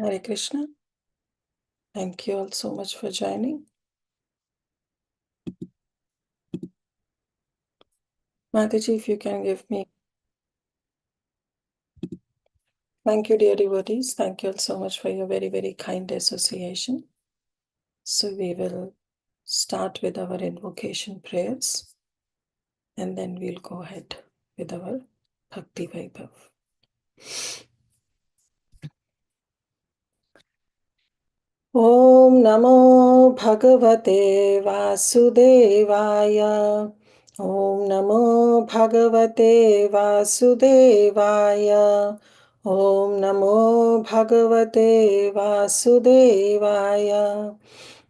Hare Krishna. Thank you all so much for joining. Mataji, if you can give me. Thank you, dear devotees. Thank you all so much for your very, very kind association. So we will start with our invocation prayers and then we'll go ahead with our Bhakti Vaibhav. Om Namo Bhagavate Vasudevaya. Om Namo Bhagavate Vasudevaya. Om Namo Bhagavate Vasudevaya.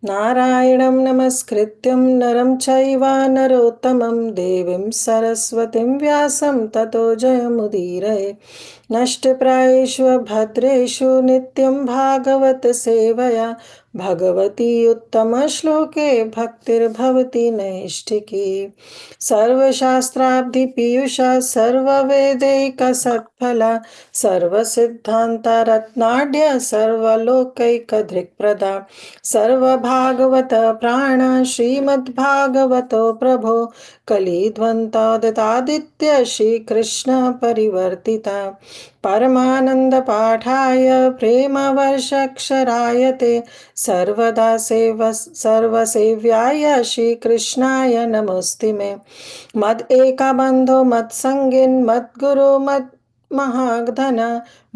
Narayanam Namaskrityam Naram Chaiva Narottamam Devim Saraswatim Vyasam Tato Jayamudiraye. नष्टप्रायेषु भद्रेषु नित्यं भागवत सेवया भगवती उत्तमश्लोके भक्तिर्भवति नैष्ठिकी सर्वशास्त्राब्धिपीयूषा सर्ववेदैकसत्फला सर्वसिद्धान्तारत्नाढ्य सर्वलोकैकधृक्प्रदा सर्वभागवत प्राण श्रीमद्भागवतो प्रभो कलिध्वंतादित्य श्रीकृष्ण परिवर्तिता परमानन्दपाठाय प्रेमवर्षक्षराय ते सर्वदा सर्वसेव्याय श्रीकृष्णाय नमोऽस्ति मे मद एका बन्धो मत्सङ्गिन् मद्गुरो मद्महाधन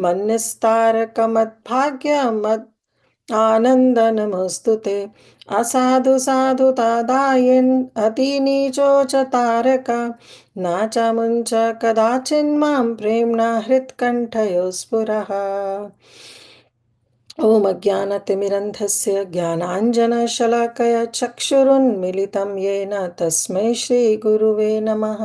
मन्निस्तारक मद्भाग्य मद् आनन्द नमोऽस्तु ते असाधु साधु तादायिन् अतिनीचोच तारका नाचमुञ्च कदाचिन्मां प्रेम्णा हृत्कण्ठयो स्फुरः ॐ अज्ञानतिमिरन्धस्य ज्ञानाञ्जनशलाकया चक्षुरुन्मिलितं येन तस्मै श्रीगुरुवे नमः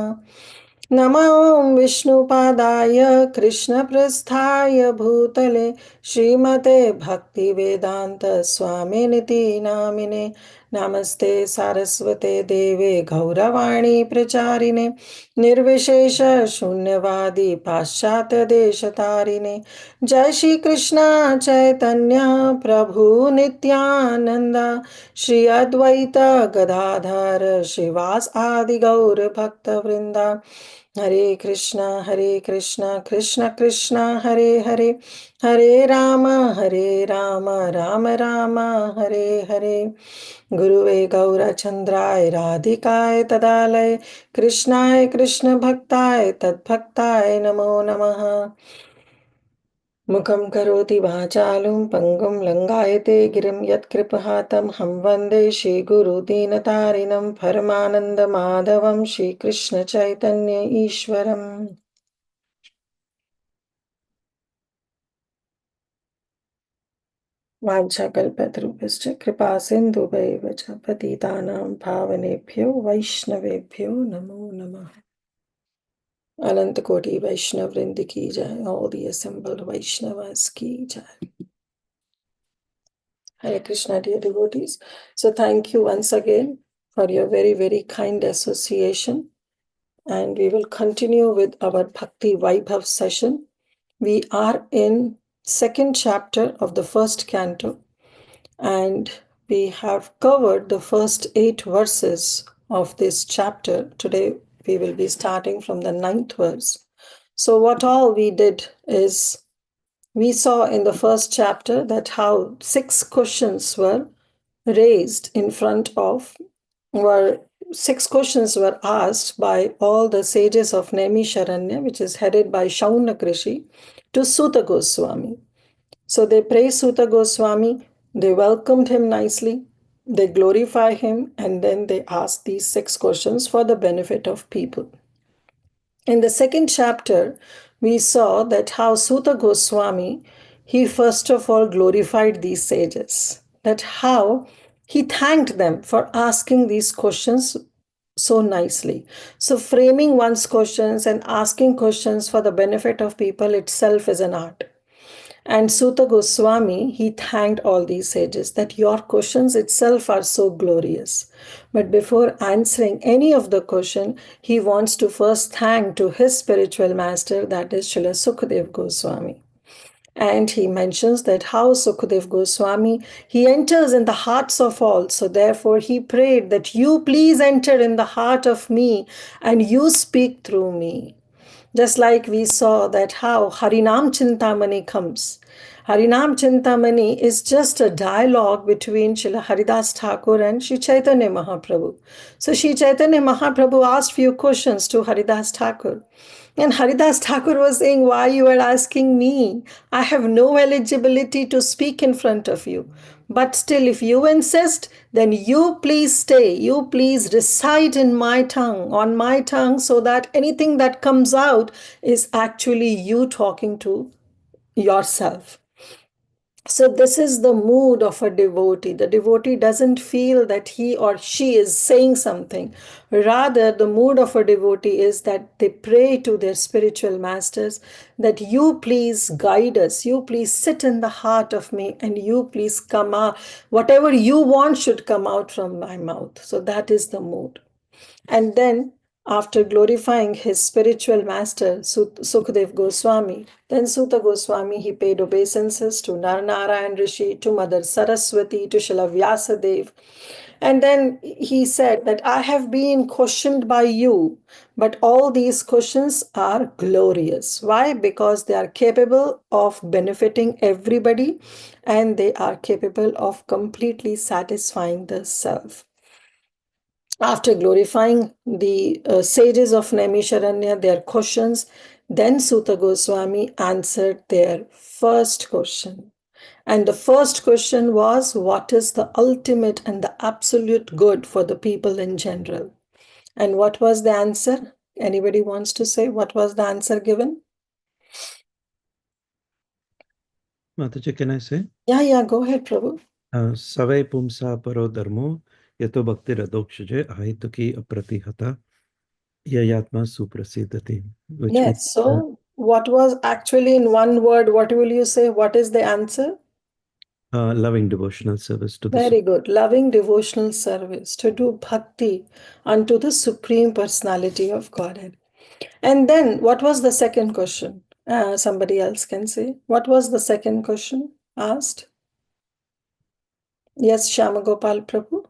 नमो ॐ विष्णुपादाय कृष्णप्रस्थाय भूतले श्रीमते भक्तिवेदान्त स्वामिनिति नामिने नमस्ते सारस्वते देवे गौरवाणी प्रचारिणे निर्विशेष शून्यवादी पाश्चात्य देशतारिणे जय श्री कृष्ण चैतन्य प्रभु नित्यानंद श्री अद्वैत गदाधर श्रीवास आदि गौर भक्त वृंदा हरे कृष्णा कृष्ण कृष्ण हरे हरे हरे राम राम राम हरे हरे गुरुवे गौरचंद्राय राधिकाय तदालय कृष्णाय कृष्ण भक्ताय तद्भक्ताय नमो नमः मुखं करोति वाचालं पङ्गुं लङ्घयते गिरिं यत्कृपातमहं वन्दे श्रीगुरुदीनतारिणं परमानन्दमाधवं श्रीकृष्णचैतन्य ईश्वरम् वाञ्छाकल्पतरुभ्यश्च कृपा सिन्धुभैव च पतितानां पावनेभ्यो वैष्णवेभ्यो नमो नमः अनंत कोटि वैष्णव वृंद की जय all the assembled Vaishnavas की जय Hare Krishna, dear devotees. So thank you once again for your very, very kind association. And we will continue with our Bhakti Vaibhav session. We are in second chapter of the first canto. And we have covered the first 8 verses of this chapter. Today we will be starting from the 9th verse. So what all we did is we saw in the first chapter that how 6 questions were raised in front of, were 6 questions were asked by all the sages of Naimisharanya, which is headed by Shaunak Rishi, to Suta Goswami. So they praised Suta Goswami, they welcomed him nicely, they glorify him, and then they asked these 6 questions for the benefit of people. In the second chapter, we saw that how Suta Goswami, he first of all glorified these sages, that how he thanked them for asking these questions so nicely. So framing one's questions and asking questions for the benefit of people itself is an art. And Suta Goswami, he thanked all these sages that your questions itself are so glorious. But before answering any of the question, he wants to first thank to his spiritual master, that is Srila Sukadev Goswami. And he mentions that how Sukadev Goswami, he enters in the hearts of all. So therefore he prayed that you please enter in the heart of me and you speak through me. Just like we saw that how Harinam Chintamani comes. Harinam Chintamani is just a dialogue between Srila Haridas Thakur and Sri Chaitanya Mahaprabhu. So Sri Chaitanya Mahaprabhu asked few questions to Haridas Thakur. And Haridas Thakur was saying, why you are asking me? I have no eligibility to speak in front of you. But still, if you insist, then you please stay. You please recite in my tongue, on my tongue, so that anything that comes out is actually you talking to yourself. So, this is the mood of a devotee. The devotee doesn't feel that he or she is saying something. Rather, the mood of a devotee is that they pray to their spiritual masters that you please guide us, you please sit in the heart of me, and you please come out. Whatever you want should come out from my mouth. So, that is the mood. And then, after glorifying his spiritual master, Sukadev Goswami, then Suta Goswami, he paid obeisances to Narnarayan Rishi, to Mother Saraswati, to Srila Vyasadev. And then he said that I have been questioned by you, but all these questions are glorious. Why? Because they are capable of benefiting everybody and they are capable of completely satisfying the self. After glorifying the sages of Naimisharanya, their questions, then Suta Goswami answered their first question. And the first question was, what is the ultimate and the absolute good for the people in general? And what was the answer? Anybody wants to say what was the answer given? Mataji, can I say? Yeah, go ahead, Prabhu. Savai pumsa paro dharmo yato bhakti radokshaje ahituki apratihata yayatma suprasiddhati. Which means, Yes, so what was actually in one word, what will you say? What is the answer? loving devotional service to the Very good. Loving devotional service, to do bhakti unto the Supreme Personality of Godhead. And then, what was the second question? Somebody else can say. What was the second question asked? Yes, Shamagopal Prabhu.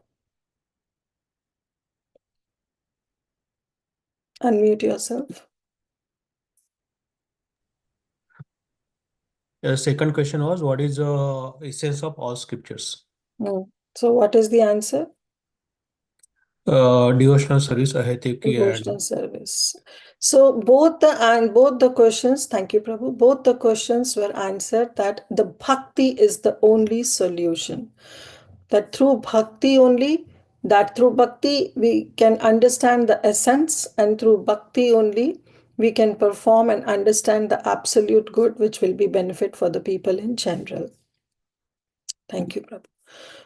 Unmute yourself. The second question was, what is the essence of all scriptures? So, what is the answer? Devotional service, Devotional service. So both the questions, thank you, Prabhu. Both the questions were answered that the bhakti is the only solution. That through bhakti only, that through bhakti we can understand the essence, and through bhakti only we can perform and understand the absolute good, which will be benefit for the people in general. Thank you, Prabhu.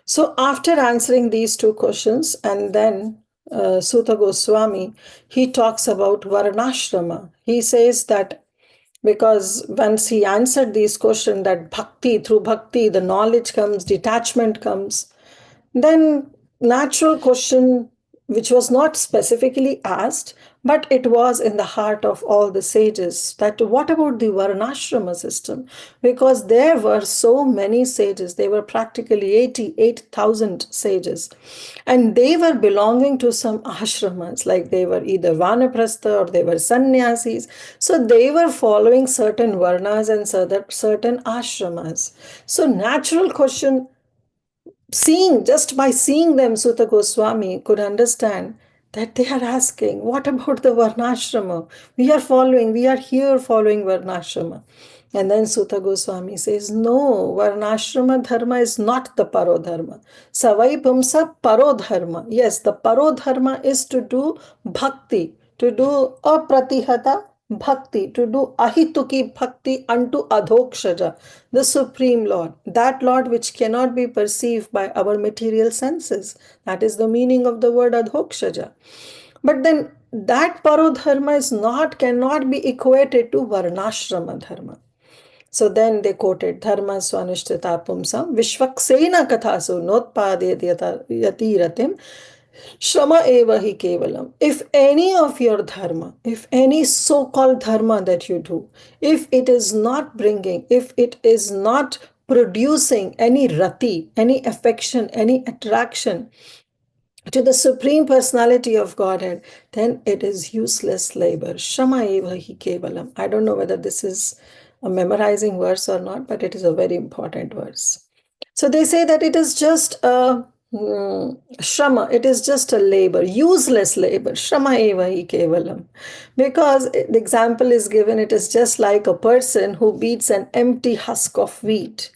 So after answering these two questions, and then Suta Goswami, he talks about Varnashrama. He says that because once he answered these questions, that bhakti, through bhakti, the knowledge comes, detachment comes, then natural question, which was not specifically asked, but it was in the heart of all the sages, that what about the Varnashrama system? Because there were so many sages, there were practically 88,000 sages, and they were belonging to some ashramas, like they were either Vanaprastha or they were sannyasis. So they were following certain varnas and certain ashramas. So natural question, just by seeing them, Suta Goswami could understand that they are asking, what about the Varnashrama? We are here following Varnashrama. And then Suta Goswami says, no, Varnashrama dharma is not the Parodharma. Savai Pumsa Parodharma. Yes, the Parodharma is to do bhakti, to do apratihata bhakti, to do ahituki bhakti unto adhokshaja, the Supreme Lord, that Lord which cannot be perceived by our material senses. That is the meaning of the word adhokshaja. But then that parodharma cannot be equated to varnashrama dharma. So then they quoted Dharma Swanushtita Pumsam Vishvaksena Kathasu Notpade Yatiratim Shrama eva hi kevalam. If any of your dharma, if any so-called dharma that you do, if it is not bringing, if it is not producing any rati, any affection, any attraction to the Supreme Personality of Godhead, then it is useless labor. Shama eva hi kevalam. I don't know whether this is a memorizing verse or not, but it is a very important verse. So they say that it is just a shrama, it is just a labor, useless labor. Shrama eva hi kevalam. Because the example is given, it is just like a person who beats an empty husk of wheat.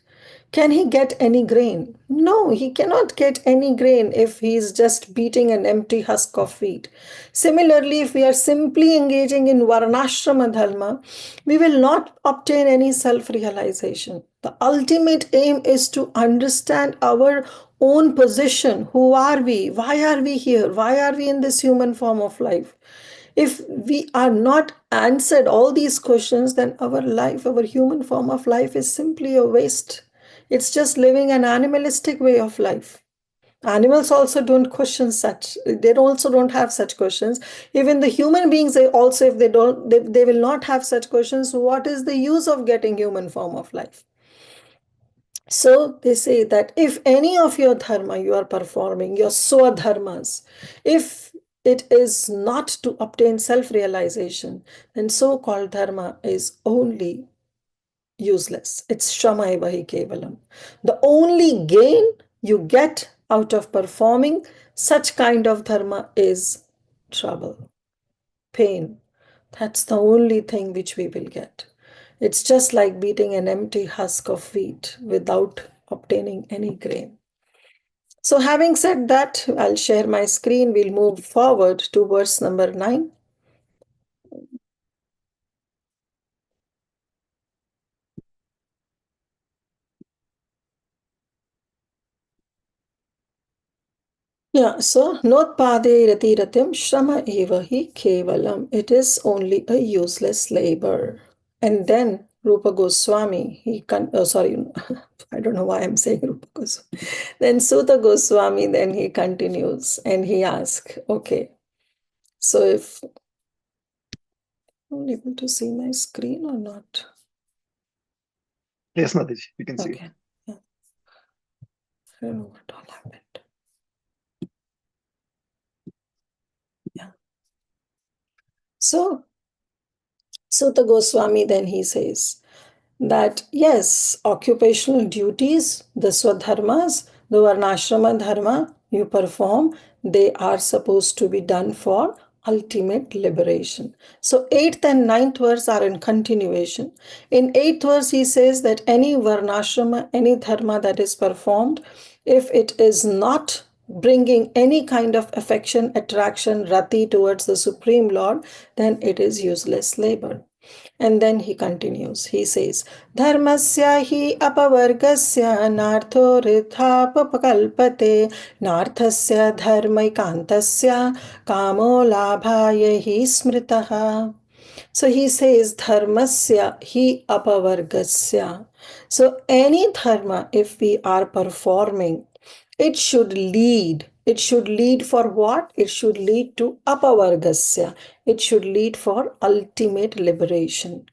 Can he get any grain? No, he cannot get any grain if he is just beating an empty husk of wheat. Similarly, if we are simply engaging in varnashrama dharma, we will not obtain any self realization. The ultimate aim is to understand our own position. Who are we? Why are we here? Why are we in this human form of life? If we are not answered all these questions, then our life, our human form of life is simply a waste. It's just living an animalistic way of life. Animals also don't question such, they also don't have such questions. Even the human beings, they also, if they will not have such questions, what is the use of getting human form of life? So they say that if any of your dharma you are performing, your swadharmas, if it is not to obtain self-realization, then so-called dharma is only useless. It's shrama eva hi kevalam. The only gain you get out of performing such kind of dharma is trouble, pain. That's the only thing which we will get. It's just like beating an empty husk of wheat without obtaining any grain. So having said that, I'll share my screen. We'll move forward to verse number 9. Yeah, so notpade ratiratim shrama eva hi kevalam. It is only a useless labor. And then Rupa Goswami, sorry, I don't know why I'm saying Rupa Goswami. Then Sutta Goswami, then he continues and he asks, okay, so if I'm able to see my screen or not? Yes, Mataji, you can see it. Okay. Yeah. I don't know what all happened. Yeah. So Sutta Goswami, then he says that yes, occupational duties, the swadharmas, the varnashrama dharma you perform, they are supposed to be done for ultimate liberation. So 8th and 9th verse are in continuation. In 8th verse, he says that any varnashrama, any dharma that is performed, if it is not bringing any kind of affection, attraction, rati towards the Supreme Lord, then it is useless labor. And then he continues. He says, Dharmasya hi apavargasya nartho rithapakalpate narthasya dharmaikantasya kamo labhaya hi smritaha. So he says, Dharmasya hi apavargasya. So any dharma, if we are performing, it should lead. It should lead for what? It should lead to apavargasya. It should lead for ultimate liberation.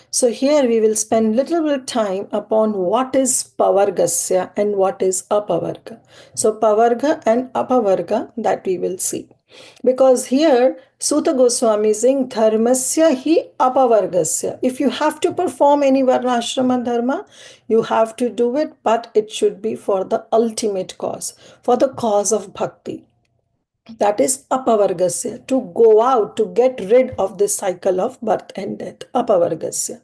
So here we will spend little bit time upon what is pavargasya and what is apavarga. So pavarga and apavarga, that we will see. Because here Sutta Goswami is saying dharmasya hi apavargasya. If you have to perform any varnashrama dharma, you have to do it, but it should be for the ultimate cause, for the cause of bhakti. That is apavargasya, to go out, to get rid of this cycle of birth and death, apavargasya.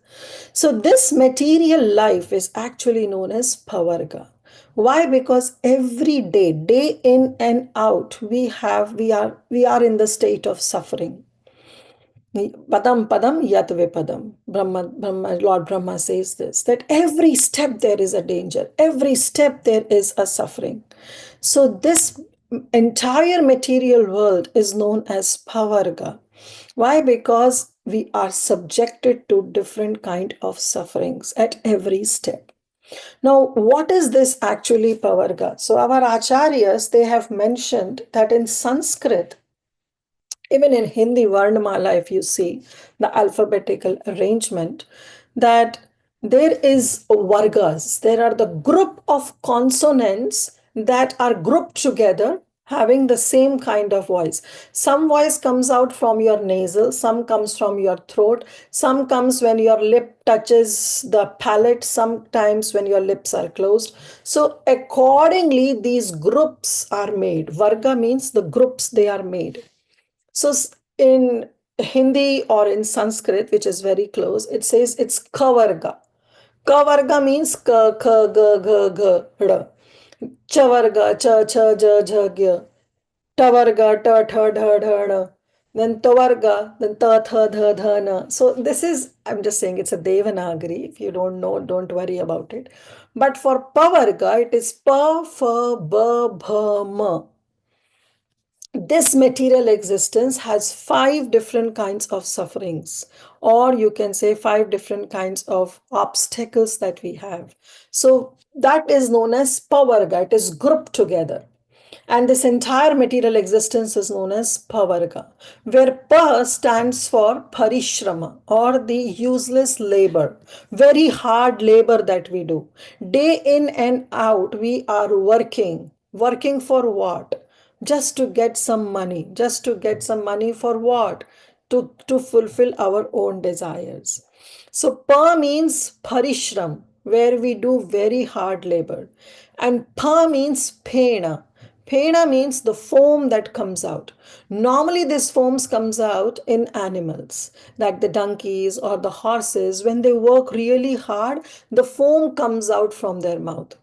So this material life is actually known as pavarga. Why? Because every day, day in and out, we are in the state of suffering. Padam padam yat vipadam. Lord Brahma says this, that every step there is a danger, every step there is a suffering. So this entire material world is known as pavarga. Why? Because we are subjected to different kind of sufferings at every step. Now, what is this actually pavarga? So our acharyas, they have mentioned that in Sanskrit, even in Hindi Varnamala, if you see the alphabetical arrangement, that there is vargas. There are the group of consonants that are grouped together having the same kind of voice. Some voice comes out from your nasal, some comes from your throat, some comes when your lip touches the palate, sometimes when your lips are closed. So accordingly, these groups are made. Varga means the groups they are made. So in Hindi or in Sanskrit, which is very close, it says it's kavarga. Kavarga means ka, ka, ga, ga, ga, ra. Chavarga, cha, cha, ja, ja, gya. Tavarga, ta, tha, dha, dha, na. Then tavarga, then ta, tha, dha, dha, na. So this is, I'm just saying it's a Devanagari. If you don't know, don't worry about it. But for pavarga, it is pa, fa, ba, bha, ma. This material existence has five different kinds of sufferings, or you can say five different kinds of obstacles that we have. So that is known as pavarga. It is grouped together. And this entire material existence is known as pavarga, where pa stands for parishrama, or the useless labor, very hard labor that we do. Day in and out, we are working. Working for what? Just to get some money. Just to get some money for what? To fulfill our own desires. So pa means parishram, where we do very hard labor. And pa means pena. Pena means the foam that comes out. Normally, this foam comes out in animals, like the donkeys or the horses. When they work really hard, the foam comes out from their mouth.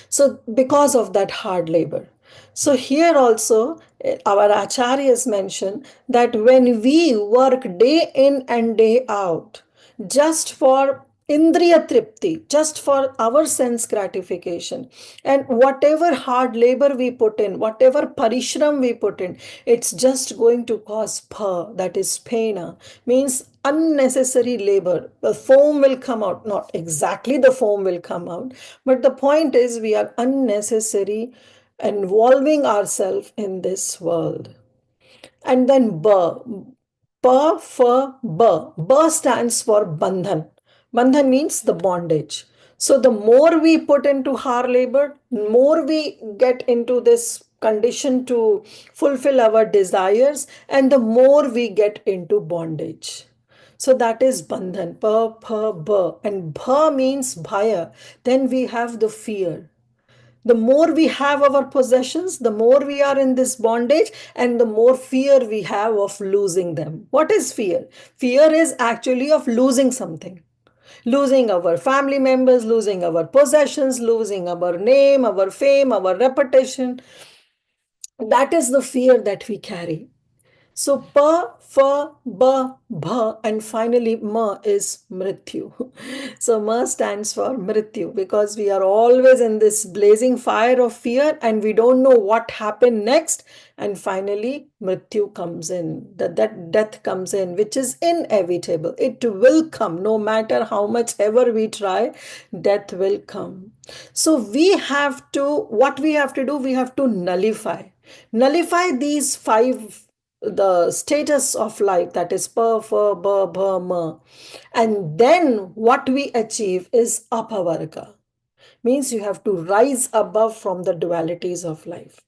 So, because of that hard labor. So, here also, our acharyas mention that when we work day in and day out, just for indriya tripti, just for our sense gratification, and whatever hard labor we put in, whatever parishram we put in, it's just going to cause pa, that is pena, means unnecessary labor. The foam will come out, not exactly the foam will come out, but the point is we are unnecessary involving ourselves in this world. And then ba, pa, fa, ba. Ba stands for bandhan. Bandhan means the bondage. So the more we put into hard labor, more we get into this condition to fulfill our desires, and the more we get into bondage. So that is bandhan, pa, pa, ba. And bha means bhaya. Then we have the fear. The more we have our possessions, the more we are in this bondage, and the more fear we have of losing them. What is fear? Fear is actually of losing something. Losing our family members, losing our possessions, losing our name, our fame, our reputation. That is the fear that we carry. So pa, fa, ba, bha, and finally ma is mrityu. So ma stands for mrityu because we are always in this blazing fire of fear and we don't know what happened next. And finally, mrityu comes in. That death comes in, which is inevitable. It will come, no matter how much ever we try, death will come. So what we have to do, we have to nullify these five, the status of life, that is pa, fa, ba, bha, ma. And then what we achieve is apavarga, means you have to rise above from the dualities of life.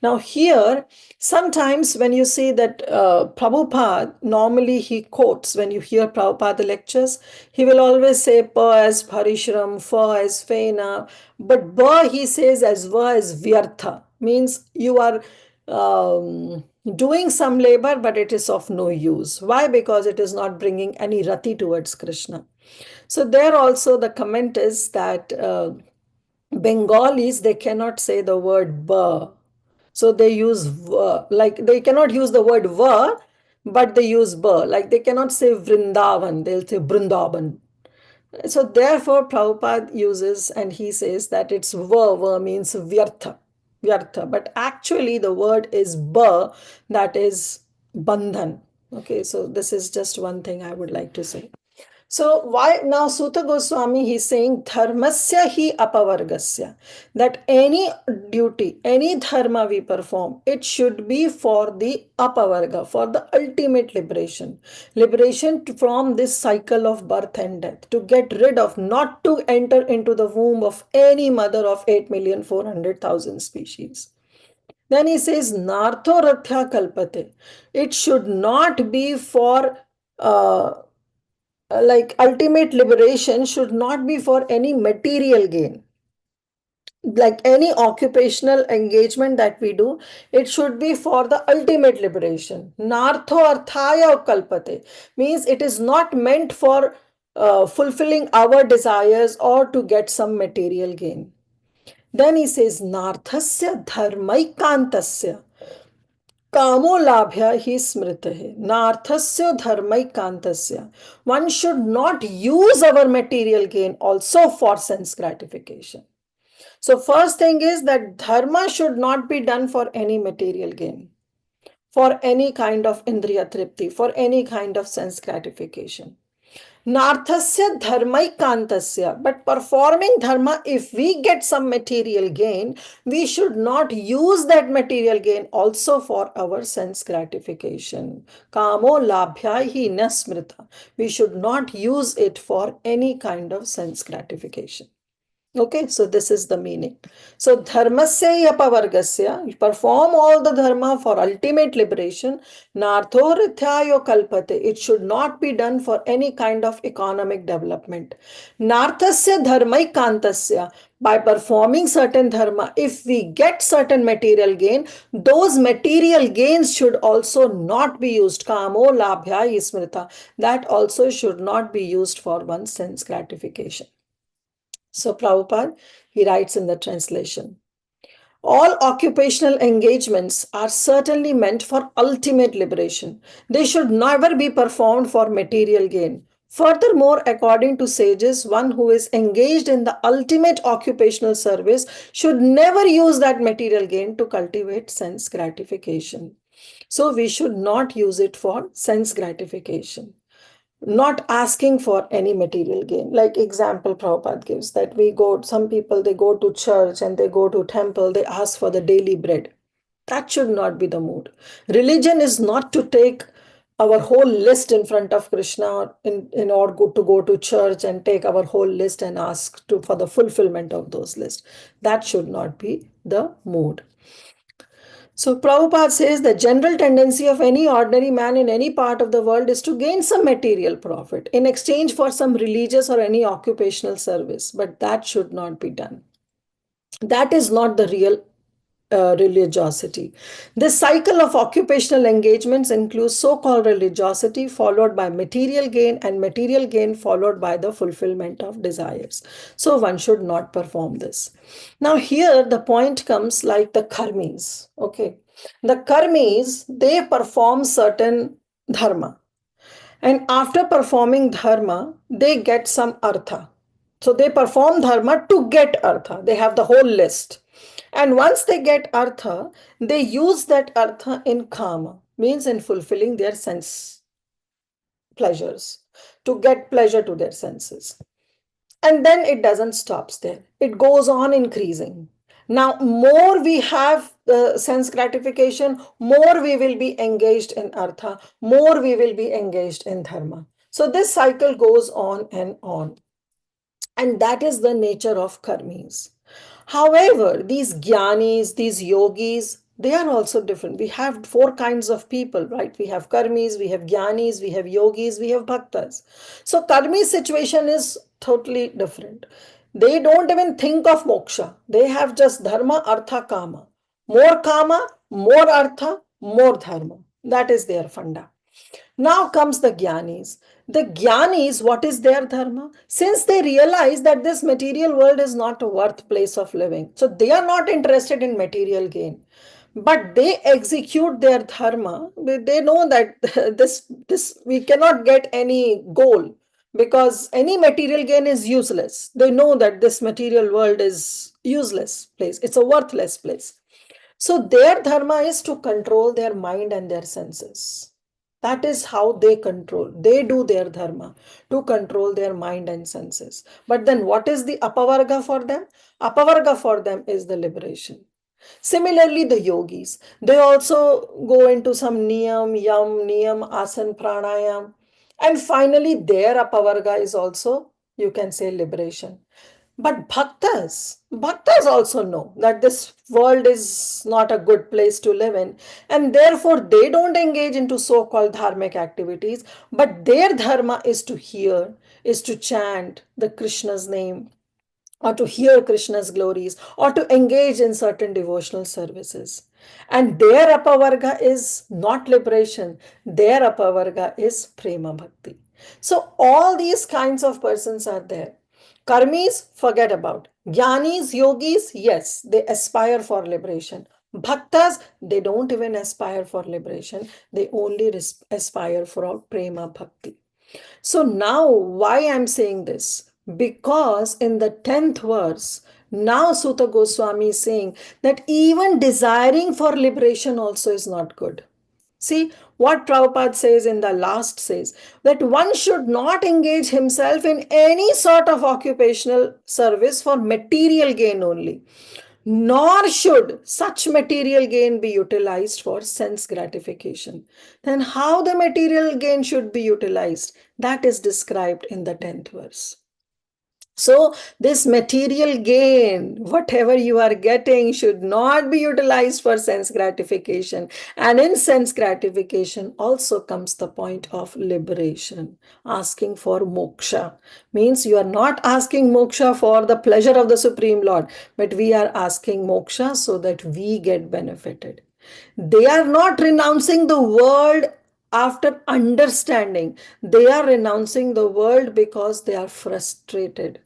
Now here, sometimes when you see that Prabhupada, normally he quotes, when you hear Prabhupada lectures, he will always say pa as parishram, fa as fena, but ba he says as va as vyartha, means you are doing some labor, but it is of no use. Why? Because it is not bringing any rati towards Krishna. So there also the comment is that Bengalis, they cannot say the word ba. So they use va. Like they cannot use the word va, but they use ba. Like they cannot say Vrindavan, they'll say Brindaban. So therefore, Prabhupada uses and he says that it's va means vyartha. But actually the word is ba, that is bandhan. Okay, so this is just one thing I would like to say. So why now Suta Goswami, he's saying dharmasya hi apavargasya, that any duty, any dharma we perform, it should be for the apavarga, for the ultimate liberation, from this cycle of birth and death, to get rid of, not to enter into the womb of any mother of 8,400,000 species. Then he says, Nartho Rathya Kalpate. It should not be for like ultimate liberation should not be for any material gain. Like any occupational engagement that we do, it should be for the ultimate liberation. Nartho arthaya kalpate means it is not meant for fulfilling our desires or to get some material gain. Then he says, Narthasya dharmaikantasya Kamo labhya hi smritahe. Narthasya dharmaikantasya. One should not use our material gain also for sense gratification. So first thing is that dharma should not be done for any material gain, for any kind of indriya tripti, for any kind of sense gratification. Narthasya dharmaikantasya. But performing dharma, if we get some material gain, we should not use that material gain also for our sense gratification. Kamo labhya hi nasmrita. We should not use it for any kind of sense gratification. Okay, so this is the meaning. So dharmasya apavargasya, you perform all the dharma for ultimate liberation. Nartho rithyayo kalpate, it should not be done for any kind of economic development. Narthasya dharmaikantasya, by performing certain dharma, if we get certain material gain, those material gains should also not be used. Kamo labhya ismrita, that also should not be used for one's sense gratification. So Prabhupada, he writes in the translation, all occupational engagements are certainly meant for ultimate liberation. They should never be performed for material gain. Furthermore, according to sages, one who is engaged in the ultimate occupational service should never use that material gain to cultivate sense gratification. So we should not use it for sense gratification, not asking for any material gain. Like example Prabhupada gives, that we go, some people, they go to church and they go to temple, they ask for the daily bread. That should not be the mood. Religion is not to take our whole list in front of Krishna in order to go to church and take our whole list and ask for the fulfillment of those lists. That should not be the mood. So Prabhupada says the general tendency of any ordinary man in any part of the world is to gain some material profit in exchange for some religious or any occupational service, but that should not be done. That is not the real religiosity. This cycle of occupational engagements includes so-called religiosity followed by material gain and material gain followed by the fulfillment of desires. So one should not perform this. Now here the point comes like the karmis. Okay, the karmis, they perform certain dharma, and after performing dharma they get some artha. So they perform dharma to get artha. They have the whole list. And once they get artha, they use that artha in kama, means in fulfilling their sense pleasures, to get pleasure to their senses. And then it doesn't stop there. It goes on increasing. Now, more we have the sense gratification, more we will be engaged in artha, more we will be engaged in dharma. So this cycle goes on and on. And that is the nature of karmis. However, these jnanis, these yogis, they are also different. We have four kinds of people, right? We have karmis, we have jnanis, we have yogis, we have bhaktas. So karmi situation is totally different. They don't even think of moksha. They have just dharma, artha, kama. More, more artha, more dharma. That is their funda. Now comes the Gyanis. The Gyanis, what is their dharma? Since they realize that this material world is not a worth place of living, so they are not interested in material gain, but they execute their dharma. They know that this we cannot get any goal because any material gain is useless. They know that this material world is useless place. It's a worthless place. So their dharma is to control their mind and their senses. That is how they control. They do their dharma to control their mind and senses. But then what is the apavarga for them? Apavarga for them is the liberation. Similarly, the yogis, they also go into some niyam, yam, niyam, asan, pranayam. And finally, their apavarga is also, you can say, liberation. But bhaktas also know that this world is not a good place to live in, and therefore they don't engage into so-called dharmic activities, but their dharma is to hear, is to chant the Krishna's name, or to hear Krishna's glories, or to engage in certain devotional services. And their apavarga is not liberation, their apavarga is prema bhakti. So, all these kinds of persons are there. Karmis, forget about. Jnanis, yogis, yes, they aspire for liberation. Bhaktas, they don't even aspire for liberation, they only aspire for prema bhakti. So now why I'm saying this? Because in the 10th verse, now Sutta Goswami is saying that even desiring for liberation also is not good. See what Prabhupada says in the last says that one should not engage himself in any sort of occupational service for material gain only, nor should such material gain be utilized for sense gratification. Then how the material gain should be utilized? That is described in the 10th verse. So, this material gain, whatever you are getting, should not be utilized for sense gratification. And in sense gratification also comes the point of liberation, asking for moksha. Means you are not asking moksha for the pleasure of the Supreme Lord, but we are asking moksha so that we get benefited. They are not renouncing the world after understanding, they are renouncing the world because they are frustrated.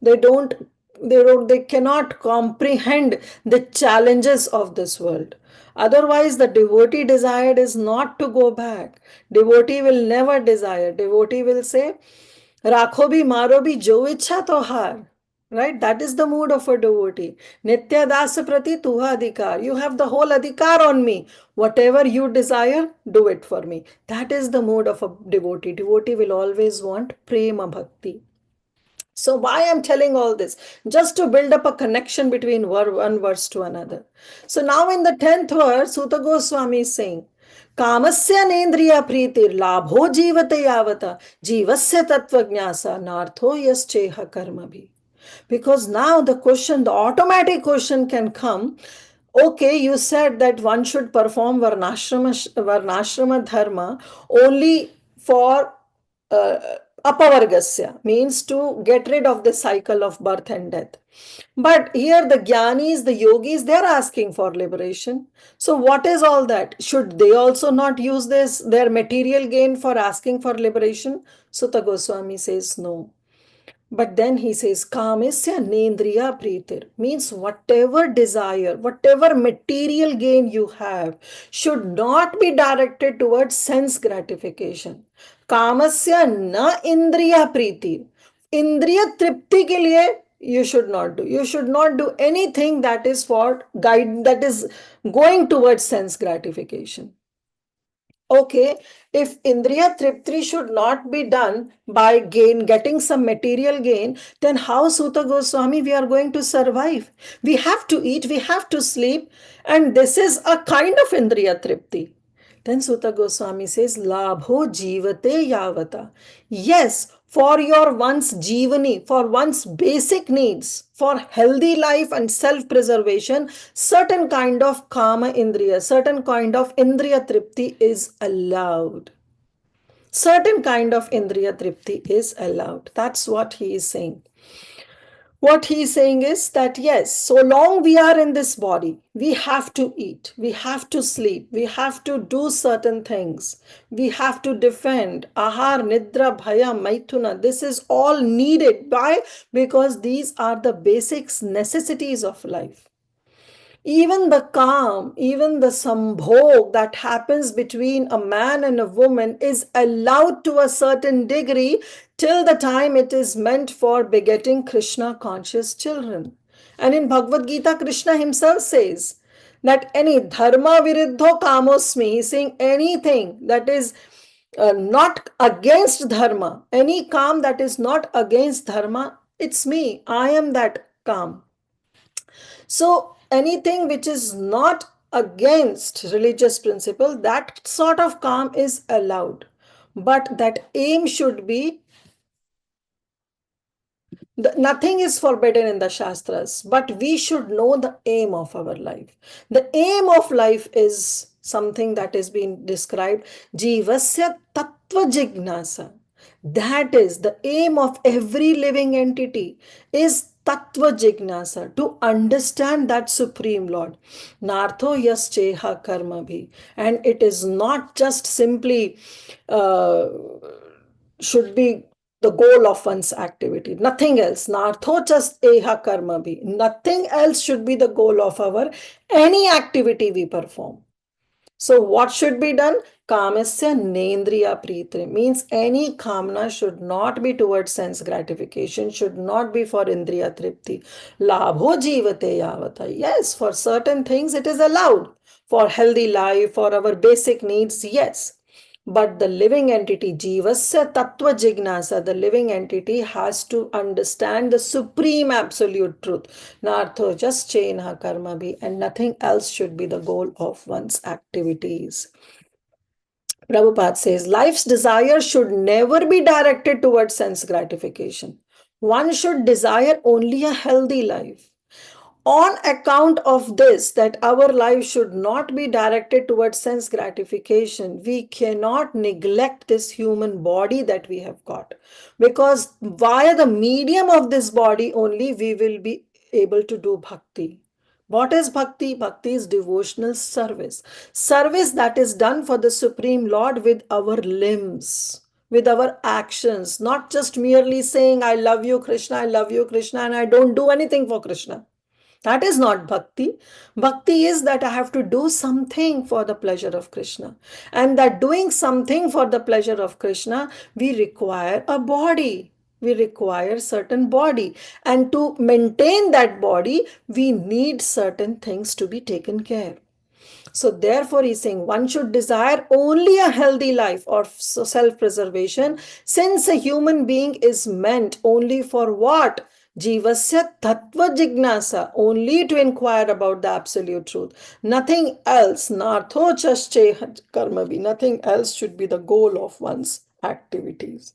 They don't they don't they cannot comprehend the challenges of this world. Otherwise, the devotee desired is not to go back. Devotee will never desire. Devotee will say, rakho bhi maro bhi jo ichha to har. Right? That is the mood of a devotee. Nitya das prati tuha adhikar. You have the whole adhikar on me. Whatever you desire, do it for me. That is the mood of a devotee. Devotee will always want prema bhakti. So why I'm telling all this? Just to build up a connection between one verse to another. So now in the 10th verse, Sutta Goswami is saying, कामस्य नेन्द्रिय प्रीतिर लाभो जीवते यावता जीवस्य तत्वज्ञासा नार्थो यश्चेह कर्म भी. Because now the automatic question can come, okay, you said that one should perform varnashrama dharma only for uh, apavargasya, means to get rid of the cycle of birth and death. But here the jnanis, the yogis, they're asking for liberation. So what is all that? Should they also not use their material gain for asking for liberation? Sutta Goswami says no. But then he says, Kamisya nendriya pritir, means whatever desire, whatever material gain you have should not be directed towards sense gratification. Kamasya na indriya priti. Indriya tripti ke liye you should not do. You should not do anything that is for guide, that is going towards sense gratification. Okay, if Indriya Tripti should not be done by getting some material gain, then how, Sutta Goswami, we are going to survive? We have to eat, we have to sleep, and this is a kind of Indriya Tripti. Then Sutta Goswami says, Labho jivate yavata. Yes, for your one's jivani, for one's basic needs, for healthy life and self-preservation, certain kind of kama indriya, certain kind of indriya tripti is allowed. Certain kind of indriya tripti is allowed. That's what he is saying. What he's saying is that yes, so long we are in this body, we have to eat, we have to sleep, we have to do certain things, we have to defend ahar, nidra, bhaya, maithuna. This is all needed. Why? Because these are the basic necessities of life. Even the calm, even the sambhog that happens between a man and a woman is allowed to a certain degree till the time it is meant for begetting Krishna conscious children. And in Bhagavad Gita, Krishna himself says that any dharma viruddho kamosmi, he's saying anything that is not against dharma, any calm that is not against dharma, it's me. I am that calm. So anything which is not against religious principle, that sort of calm is allowed. But that aim should be, nothing is forbidden in the Shastras, but we should know the aim of our life. The aim of life is something that is being described, Jivasya Tattva Jignasa. That is the aim of every living entity, is Tattva Jignasa, to understand that Supreme Lord. Nartho Yascheha Karma Bhi. And it is not just simply should be the goal of one's activity. Nothing else. Nartho just eha karma bhi. Nothing else should be the goal of our any activity we perform. So what should be done? Kamasya nendriya priti means any kamna should not be towards sense gratification, should not be for indriya tripti. Labho jivate yavata. Yes, for certain things it is allowed. For healthy life, for our basic needs, yes. But the living entity, Jivasya Tattva Jignasa, the living entity has to understand the supreme absolute truth. Nartho just chenha karma bhi, and nothing else should be the goal of one's activities. Prabhupada says life's desire should never be directed towards sense gratification. One should desire only a healthy life. On account of this, that our life should not be directed towards sense gratification, we cannot neglect this human body that we have got, because via the medium of this body only we will be able to do bhakti. What is bhakti? Bhakti is devotional service. Service that is done for the Supreme Lord with our limbs, with our actions, not just merely saying, I love you, Krishna, I love you, Krishna, and I don't do anything for Krishna. That is not bhakti. Bhakti is that I have to do something for the pleasure of Krishna. And that doing something for the pleasure of Krishna, we require a body. We require certain body. And to maintain that body, we need certain things to be taken care. So therefore he's saying one should desire only a healthy life or self-preservation, since a human being is meant only for what? Jivasya tattva jignasa, only to inquire about the absolute truth. Nothing else, nartho chasche karmavi, nothing else should be the goal of one's activities.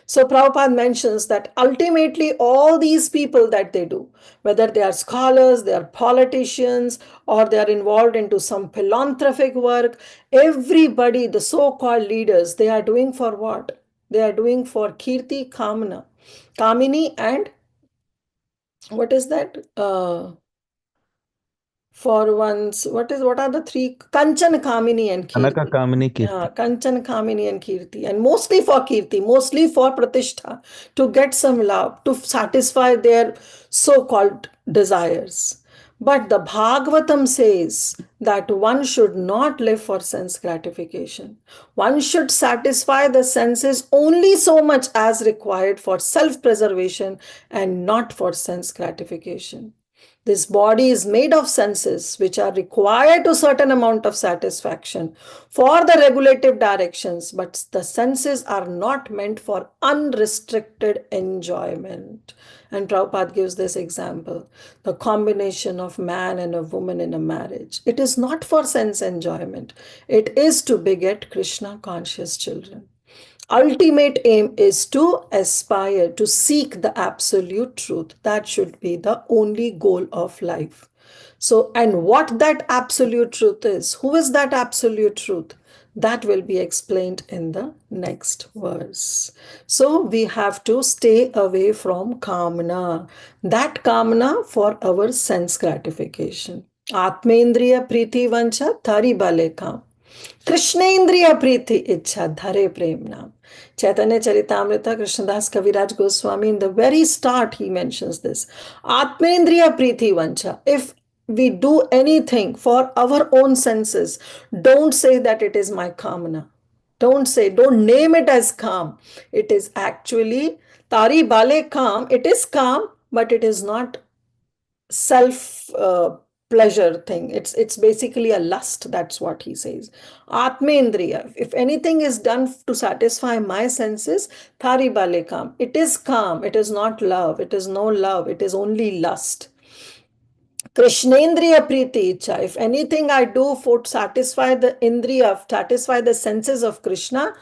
So Prabhupada mentions that ultimately all these people that they do, whether they are scholars, they are politicians, or they are involved into some philanthropic work, everybody, the so-called leaders, they are doing for what? They are doing for Kirti Kamana, Kamini, and what is that? For one's, what are the three? Kanchan, Kamini, and Anaka Kirti. Kamini Kirti. Kanchan, Kamini, and Kirti. And mostly for Kirti, mostly for Pratishtha, to get some love, to satisfy their so-called desires. But the Bhagavatam says that one should not live for sense gratification. One should satisfy the senses only so much as required for self-preservation and not for sense gratification. This body is made of senses which are required to certain amount of satisfaction for the regulative directions, but the senses are not meant for unrestricted enjoyment. And Prabhupada gives this example, the combination of man and a woman in a marriage. It is not for sense enjoyment. It is to beget Krishna conscious children. Ultimate aim is to aspire to seek the absolute truth. That should be the only goal of life. So, and what that absolute truth is, who is that absolute truth? That will be explained in the next verse. So, we have to stay away from kamna. That kamna for our sense gratification. Atmendriya priti vancha thari bale kam. कृष्णेन्द्रिय प्रीति इच्छा धरे प्रेम नाम. Chaitanya Charitamrita, Krishnadas Kaviraj Goswami, in the very start, he mentions this. Atmendriya Priti Vancha. If we do anything for our own senses, don't say that it is my kamana. Don't name it as calm. It is actually Tari Bale calm. It is calm, but it is not self pleasure thing. It's basically a lust. That's what he says. Atmendriya. If anything is done to satisfy my senses, thari bale kam. It is calm. It is not love. It is no love. It is only lust. Krishnendriya Priti Icha. If anything I do for satisfy the Indriya, satisfy the senses of Krishna,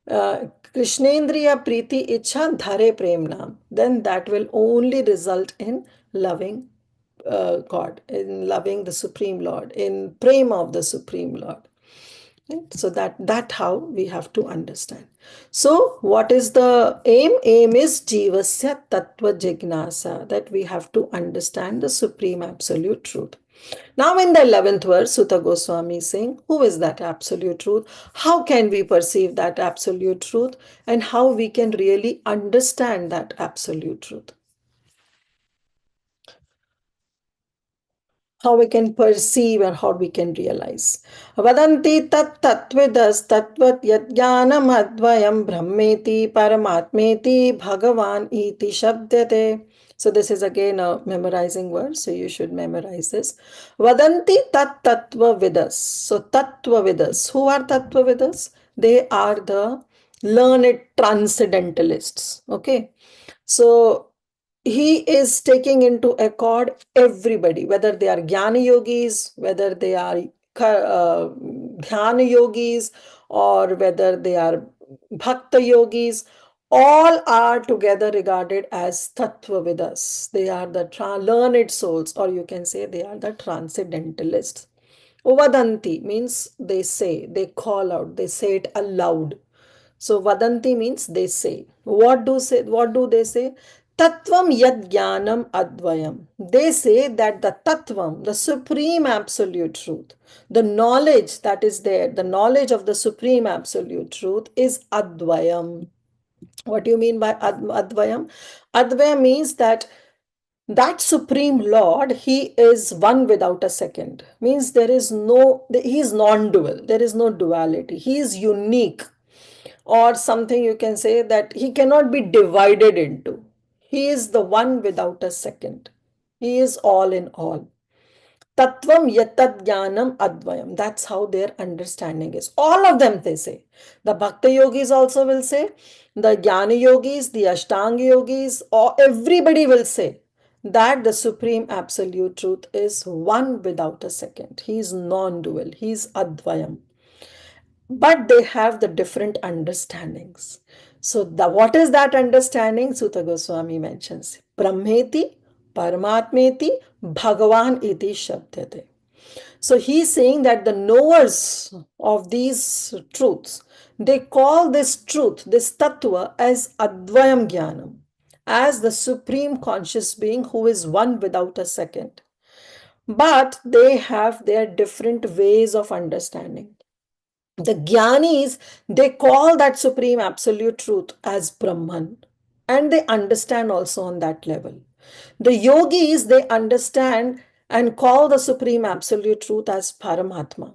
Krishnendriya Priti Icha Dhare Prem Nam, then that will only result in loving God, in loving the Supreme Lord, in prema of the Supreme Lord. Right? So that how we have to understand. So what is the aim? Aim is jivasya tattva jignasa, that we have to understand the supreme absolute truth. Now in the 11th verse, Sutta Goswami is saying, who is that absolute truth? How can we perceive that absolute truth? And how we can really understand that absolute truth? How we can perceive and how we can realize. Vadanti tat tatvidas tatvat yadjnanam advayam brahmeti paramatmeti bhagavan iti shabdate. So this is again a memorizing word, so you should memorize this. Vadanti tat tattva vidas. So tattva vidas. Who are tattva vidas? They are the learned transcendentalists. Okay. So he is taking into accord everybody, whether they are jnana yogis, whether they are dhyana yogis, or whether they are bhakta yogis, all are together regarded as tattva vidas. They are the learned souls, or you can say they are the transcendentalists. Uvadanti means they say, they call out, they say it aloud. So vadanti means they say. What do they say? Tattvam yad jnanam advayam. They say that the tattvam, the supreme absolute truth, the knowledge that is there, the knowledge of the supreme absolute truth is advayam. What do you mean by advayam? Advayam means that supreme lord, he is one without a second. Means he is non-dual. There is no duality. He is unique, or something you can say that he cannot be divided into. He is the one without a second. He is all in all. Tattvam yatad jnanam advayam. That's how their understanding is. All of them they say. The Bhakta yogis also will say, the Jnana yogis, the Ashtanga yogis, or everybody will say that the supreme absolute truth is one without a second. He is non-dual. He is advayam, but they have the different understandings. So what is that understanding? Sutta Goswami mentions Brahmeti, Paramatmeti, Bhagavan iti shabdate. So he's saying that the knowers of these truths, they call this truth, this tattva, as Advayam Jnanam, as the supreme conscious being who is one without a second. But they have their different ways of understanding. The Gyanis, they call that supreme absolute truth as Brahman, and they understand also on that level. The yogis, they understand and call the supreme absolute truth as Paramatma.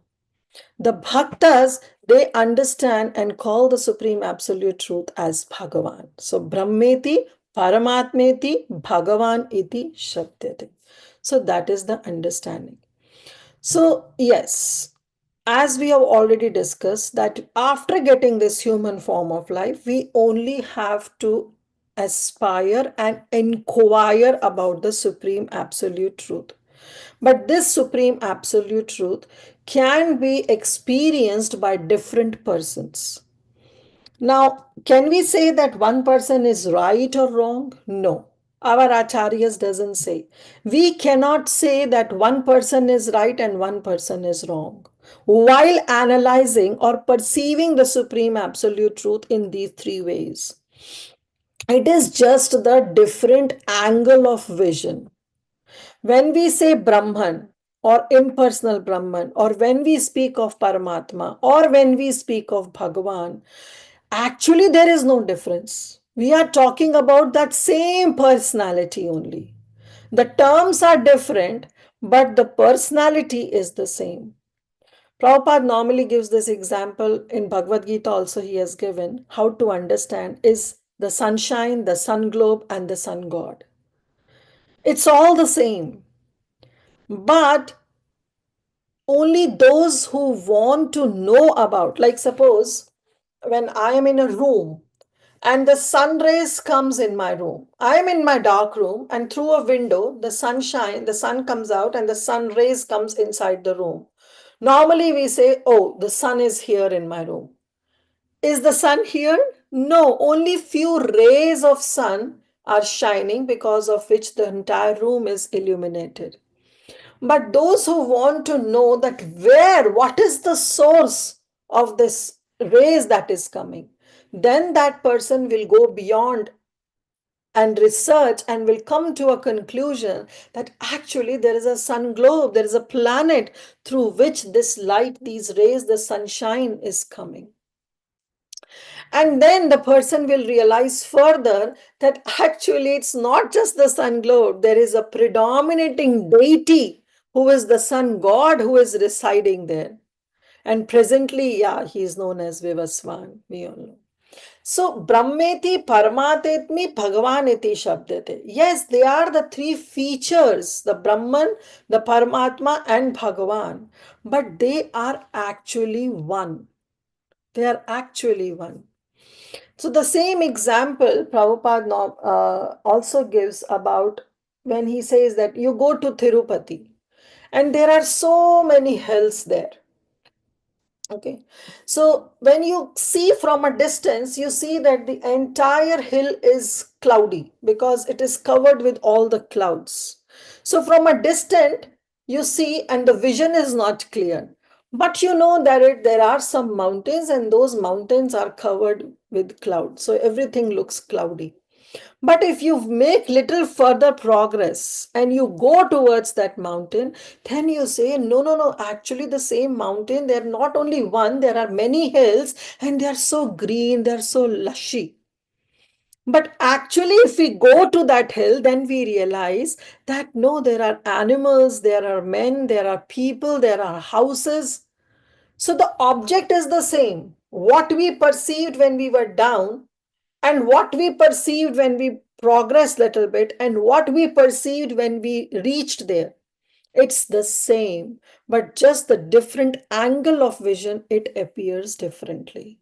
The bhaktas, they understand and call the supreme absolute truth as Bhagavan. So Brahmeti, Paramatmeti, Bhagavan iti shabdate. So that is the understanding. So yes, as we have already discussed, that after getting this human form of life, we only have to aspire and inquire about the supreme absolute truth. But this supreme absolute truth can be experienced by different persons. Now, can we say that one person is right or wrong? No. Our acharyas doesn't say. We cannot say that one person is right and one person is wrong while analyzing or perceiving the supreme absolute truth in these three ways. It is just the different angle of vision. When we say Brahman or impersonal Brahman, or when we speak of Paramatma, or when we speak of Bhagavan, actually there is no difference. We are talking about that same personality only. The terms are different, but the personality is the same. Prabhupada normally gives this example in Bhagavad Gita also he has given how to understand is the sunshine, the sun globe and the sun god. It's all the same. But only those who want to know about, like suppose when I am in a room and the sun rays comes in my room. I am in my dark room and through a window, the sun comes out and the sun rays comes inside the room. Normally we say, oh, the sun is here in my room. Is the sun here? No, only few rays of sun are shining because of which the entire room is illuminated. But those who want to know that what is the source of this rays that is coming, then that person will go beyond and research and will come to a conclusion that actually there is a sun globe, there is a planet through which this light, these rays, the sunshine is coming. And then the person will realize further that actually it's not just the sun globe, there is a predominating deity who is the sun god who is residing there. And presently, yeah, he is known as Vivaswan, we all know. So, Brahmeti, Paramatmeti, Bhagavaneti Shabdate. Yes, they are the three features, the Brahman, the Paramatma, and Bhagavan. But they are actually one. They are actually one. So the same example Prabhupada also gives about when he says that you go to Tirupati and there are so many hills there. Okay, so when you see from a distance, you see that the entire hill is cloudy because it is covered with all the clouds. So from a distant, you see, and the vision is not clear. But you know that there are some mountains, and those mountains are covered with clouds. So everything looks cloudy. But if you make little further progress and you go towards that mountain, then you say, no, no, no, actually the same mountain, there are not only one, there are many hills and they are so green, they are so lushy. But actually, if we go to that hill, then we realize that no, there are animals, there are men, there are people, there are houses. So the object is the same. What we perceived when we were down and what we perceived when we progressed little bit and what we perceived when we reached there, it's the same, but just the different angle of vision, it appears differently.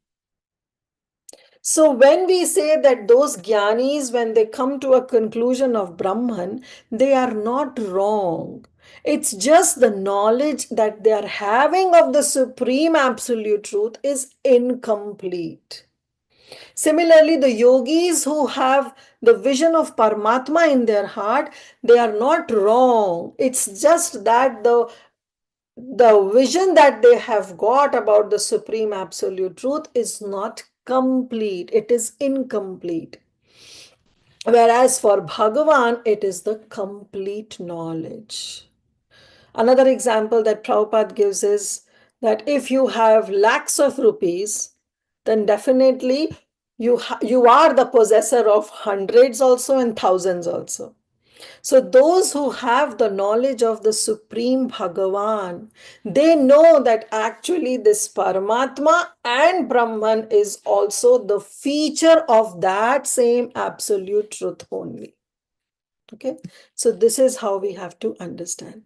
So when we say that those jnanis, when they come to a conclusion of Brahman, they are not wrong. It's just the knowledge that they are having of the supreme absolute truth is incomplete. Similarly, the yogis who have the vision of Paramatma in their heart, they are not wrong. It's just that the vision that they have got about the supreme absolute truth is not complete. It is incomplete. Whereas for Bhagavan, it is the complete knowledge. Another example that Prabhupada gives is that if you have lakhs of rupees, then definitely you are the possessor of hundreds also and thousands also. So those who have the knowledge of the Supreme Bhagavan, they know that actually this Paramatma and Brahman is also the feature of that same absolute truth only. Okay, so this is how we have to understand.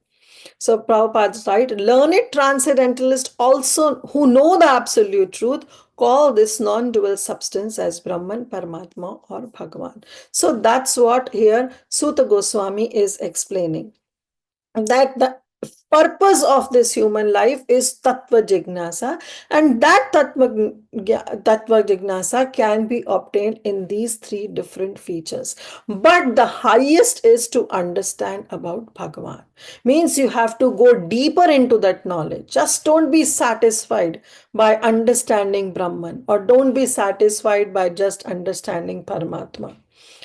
So Prabhupada's right, learned transcendentalists also who know the absolute truth call this non-dual substance as Brahman, Paramatma or Bhagavan. So that's what here Suta Goswami is explaining. That the purpose of this human life is tattva jignasa, and that tattva jignasa can be obtained in these three different features, but the highest is to understand about Bhagavan. Means you have to go deeper into that knowledge. Just don't be satisfied by understanding Brahman, or don't be satisfied by just understanding Paramatma,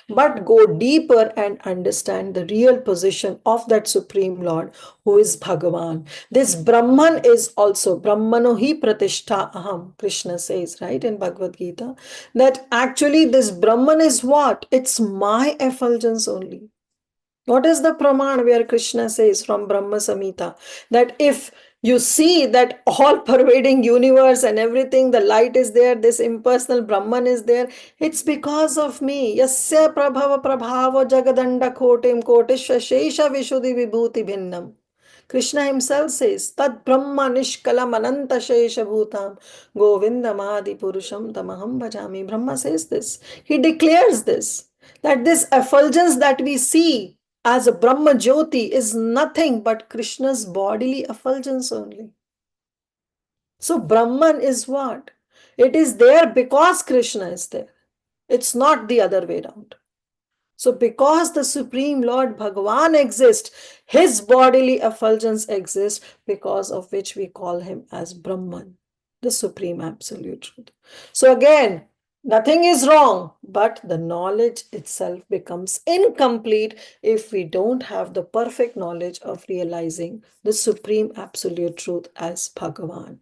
but go deeper and understand the real position of that Supreme Lord who is Bhagavan. This Brahman is also Brahmano hi pratishtha aham, Krishna says, right, in Bhagavad Gita, that actually this Brahman is what? It's my effulgence only. What is the praman where Krishna says from Brahma Samhita that if you see that all pervading universe and everything, the light is there, this impersonal Brahman is there, it's because of me. Yasya prabhava prabhava jagadanda kotim kotishva shesha vishuddhi vibhuti bhinnam. Krishna himself says, Tad Brahma Nishkalam Ananta Shesha Bhutam Govindam Adi Purusham Tamaham Bhajami. Brahma says this. He declares this, that this effulgence that we see as a Brahma Jyoti is nothing but Krishna's bodily effulgence only. So Brahman is what? It is there because Krishna is there. It's not the other way around. So because the Supreme Lord Bhagavan exists, his bodily effulgence exists, because of which we call him as Brahman, the Supreme Absolute Truth. So again, nothing is wrong, but the knowledge itself becomes incomplete if we don't have the perfect knowledge of realizing the Supreme Absolute Truth as Bhagavan.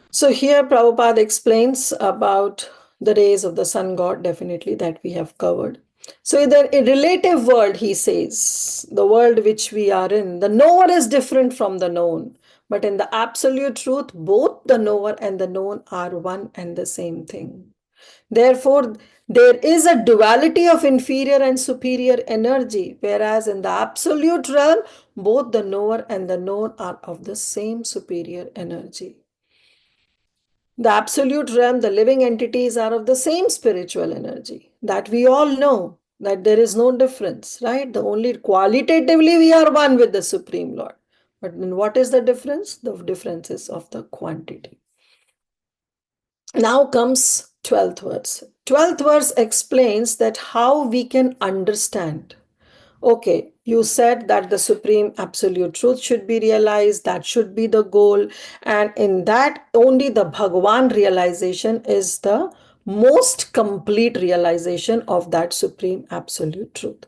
So here Prabhupada explains about the rays of the sun god, definitely, that we have covered. So in the relative world, he says, the world which we are in, the knower is different from the known. But in the absolute truth, both the knower and the known are one and the same thing. Therefore, there is a duality of inferior and superior energy, whereas in the absolute realm, both the knower and the known are of the same superior energy. The absolute realm, the living entities are of the same spiritual energy. That we all know, that there is no difference, right? The only qualitatively we are one with the Supreme Lord. But then what is the difference? The difference is of the quantity. Now comes 12th verse. 12th verse explains that how we can understand. Okay, you said that the Supreme Absolute Truth should be realized, that should be the goal, and in that only the Bhagavan realization is the most complete realization of that Supreme Absolute Truth.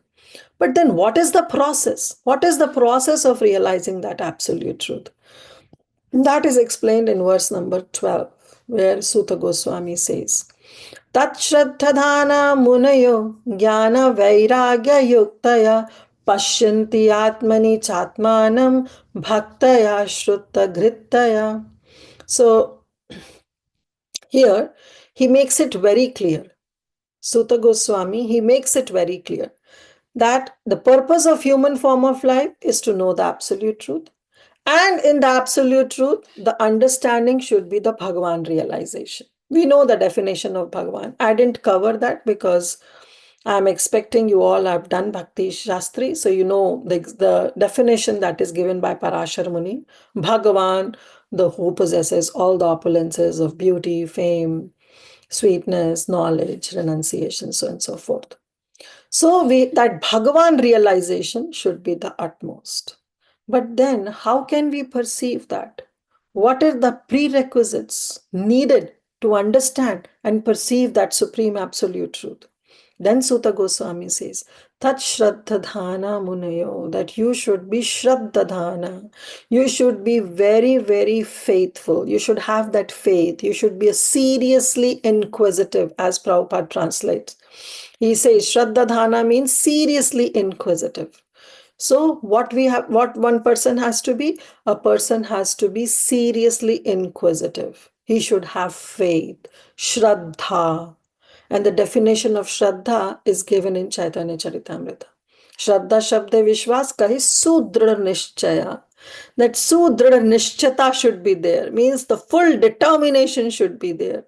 But then what is the process? What is the process of realizing that Absolute Truth? That is explained in verse number 12, where Sutta Goswami says, Tatshraddhana munayo jnana vairagya yuktaya pashyanti atmani chatmanam bhaktaya shrutta gritaya. So here he makes it very clear. Sutta Goswami, he makes it very clear that the purpose of human form of life is to know the absolute truth. And in the absolute truth, the understanding should be the Bhagavan realization. We know the definition of Bhagavan. I didn't cover that because I'm expecting you all have done Bhakti Shastri. So you know the definition that is given by Parashar Muni. Bhagavan, the who possesses all the opulences of beauty, fame, sweetness, knowledge, renunciation, so on and so forth. So that Bhagavan realization should be the utmost. But then how can we perceive that? What are the prerequisites needed to understand and perceive that supreme absolute truth? Then Sutta Goswami says, Tat Shraddhadhana Munayo, that you should be Shraddhadhana. You should be very, very faithful. You should have that faith. You should be seriously inquisitive, as Prabhupada translates. He says Shraddhadhana means seriously inquisitive. So what one person has to be? A person has to be seriously inquisitive. He should have faith, Shraddha. And the definition of Shraddha is given in Chaitanya Charitamrita. Shraddha Shabde Vishwas kahi Sudrida Nishchaya. That Sudrida Nishchata should be there, means the full determination should be there.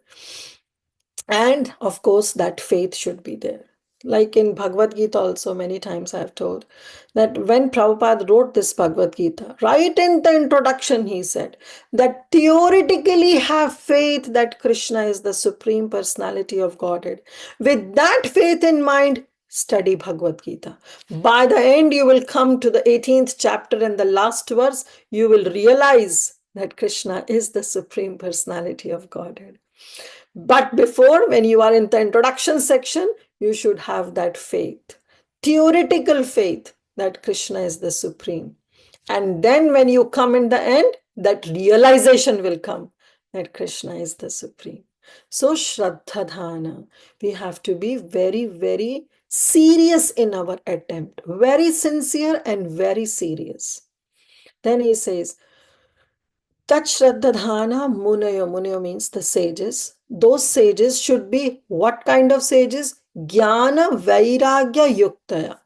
And of course, that faith should be there. Like in Bhagavad Gita also, many times I have told that when Prabhupada wrote this Bhagavad Gita, right in the introduction, he said that theoretically have faith that Krishna is the Supreme Personality of Godhead. With that faith in mind, study Bhagavad Gita. By the end, you will come to the 18th chapter and the last verse, you will realize that Krishna is the Supreme Personality of Godhead. But before, when you are in the introduction section, you should have that faith, theoretical faith that Krishna is the Supreme. And then when you come in the end, that realization will come that Krishna is the Supreme. So Shraddhadhana, we have to be very, very serious in our attempt, very sincere and very serious. Then he says, Tat Shraddhadhana Munayo. Munayo means the sages. Those sages should be what kind of sages? Jnana Vairagya Yuktaya.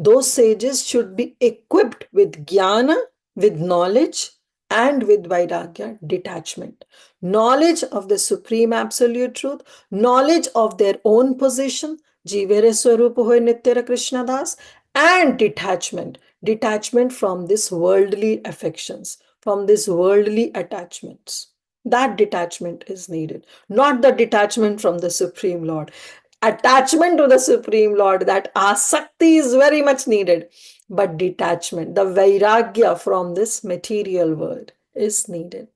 Those sages should be equipped with jnana, with knowledge, and with vairagya, detachment. Knowledge of the supreme absolute truth, knowledge of their own position, Jivere Swarupa Hoy Nityara Krishna Das, and detachment. Detachment from these worldly affections, from these worldly attachments. That detachment is needed, not the detachment from the Supreme Lord. Attachment to the Supreme Lord, that asakti is very much needed, but detachment, the vairagya from this material world is needed.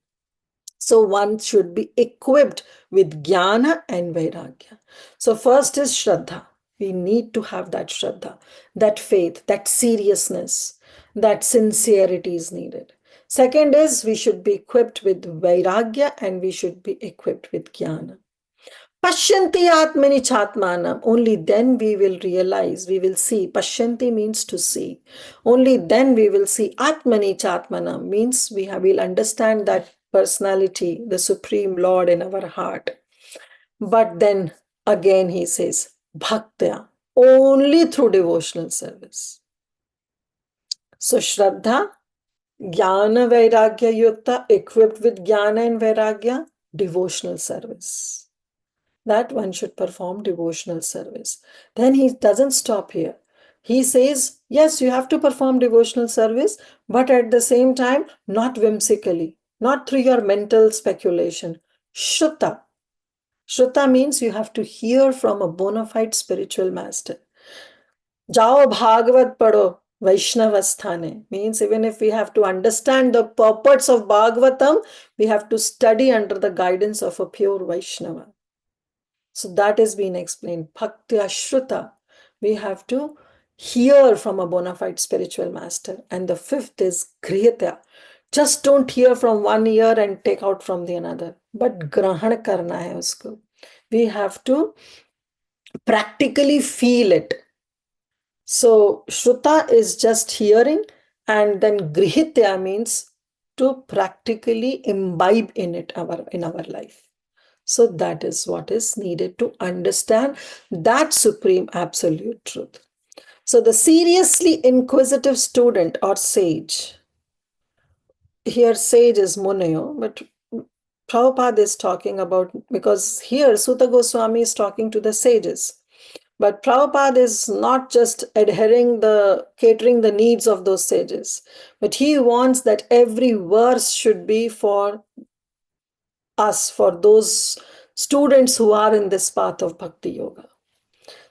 So one should be equipped with jnana and vairagya. So first is shraddha. We need to have that shraddha, that faith, that seriousness, that sincerity is needed. Second is we should be equipped with vairagya and we should be equipped with jnana. Pashyanti Atmani Chatmanam. Only then we will realize, we will see. Pashyanti means to see. Only then we will see. Atmani Chatmanam means will understand that personality, the Supreme Lord in our heart. But then again he says, Bhaktya, only through devotional service. So Shraddha, Jnana Vairagya Yukta, equipped with Jnana and Vairagya, devotional service. That one should perform devotional service. Then he doesn't stop here. He says, yes, you have to perform devotional service, but at the same time, not whimsically, not through your mental speculation. Shruta. Shruta means you have to hear from a bona fide spiritual master. Jao Bhagavat Pado Vaishnavasthane means even if we have to understand the purports of Bhagavatam, we have to study under the guidance of a pure Vaishnava. So that is being explained. Bhakti Ashruta. We have to hear from a bona fide spiritual master. And the fifth is Grihita. Just don't hear from one ear and take out from the another. But Grahan karna hai usko. We have to practically feel it. So Shruta is just hearing, and then Grihitya means to practically imbibe in it in our life. So that is what is needed to understand that supreme absolute truth. So the seriously inquisitive student or sage, here sage is Munayo, but Prabhupada is talking about, because here Sutta Goswami is talking to the sages. But Prabhupada is not just catering the needs of those sages, but he wants that every verse should be for us, for those students who are in this path of Bhakti Yoga.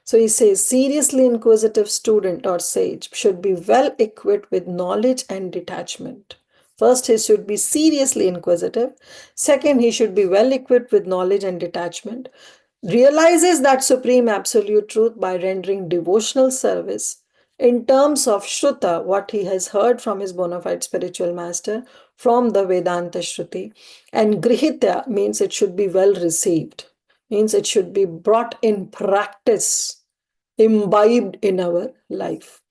So he says, seriously inquisitive student or sage should be well equipped with knowledge and detachment. First, he should be seriously inquisitive. Second, he should be well equipped with knowledge and detachment. Realizes that supreme absolute truth by rendering devotional service in terms of Shruta, what he has heard from his bona fide spiritual master, from the Vedanta Shruti. And Grihitya means it should be well received, means it should be brought in practice, imbibed in our life.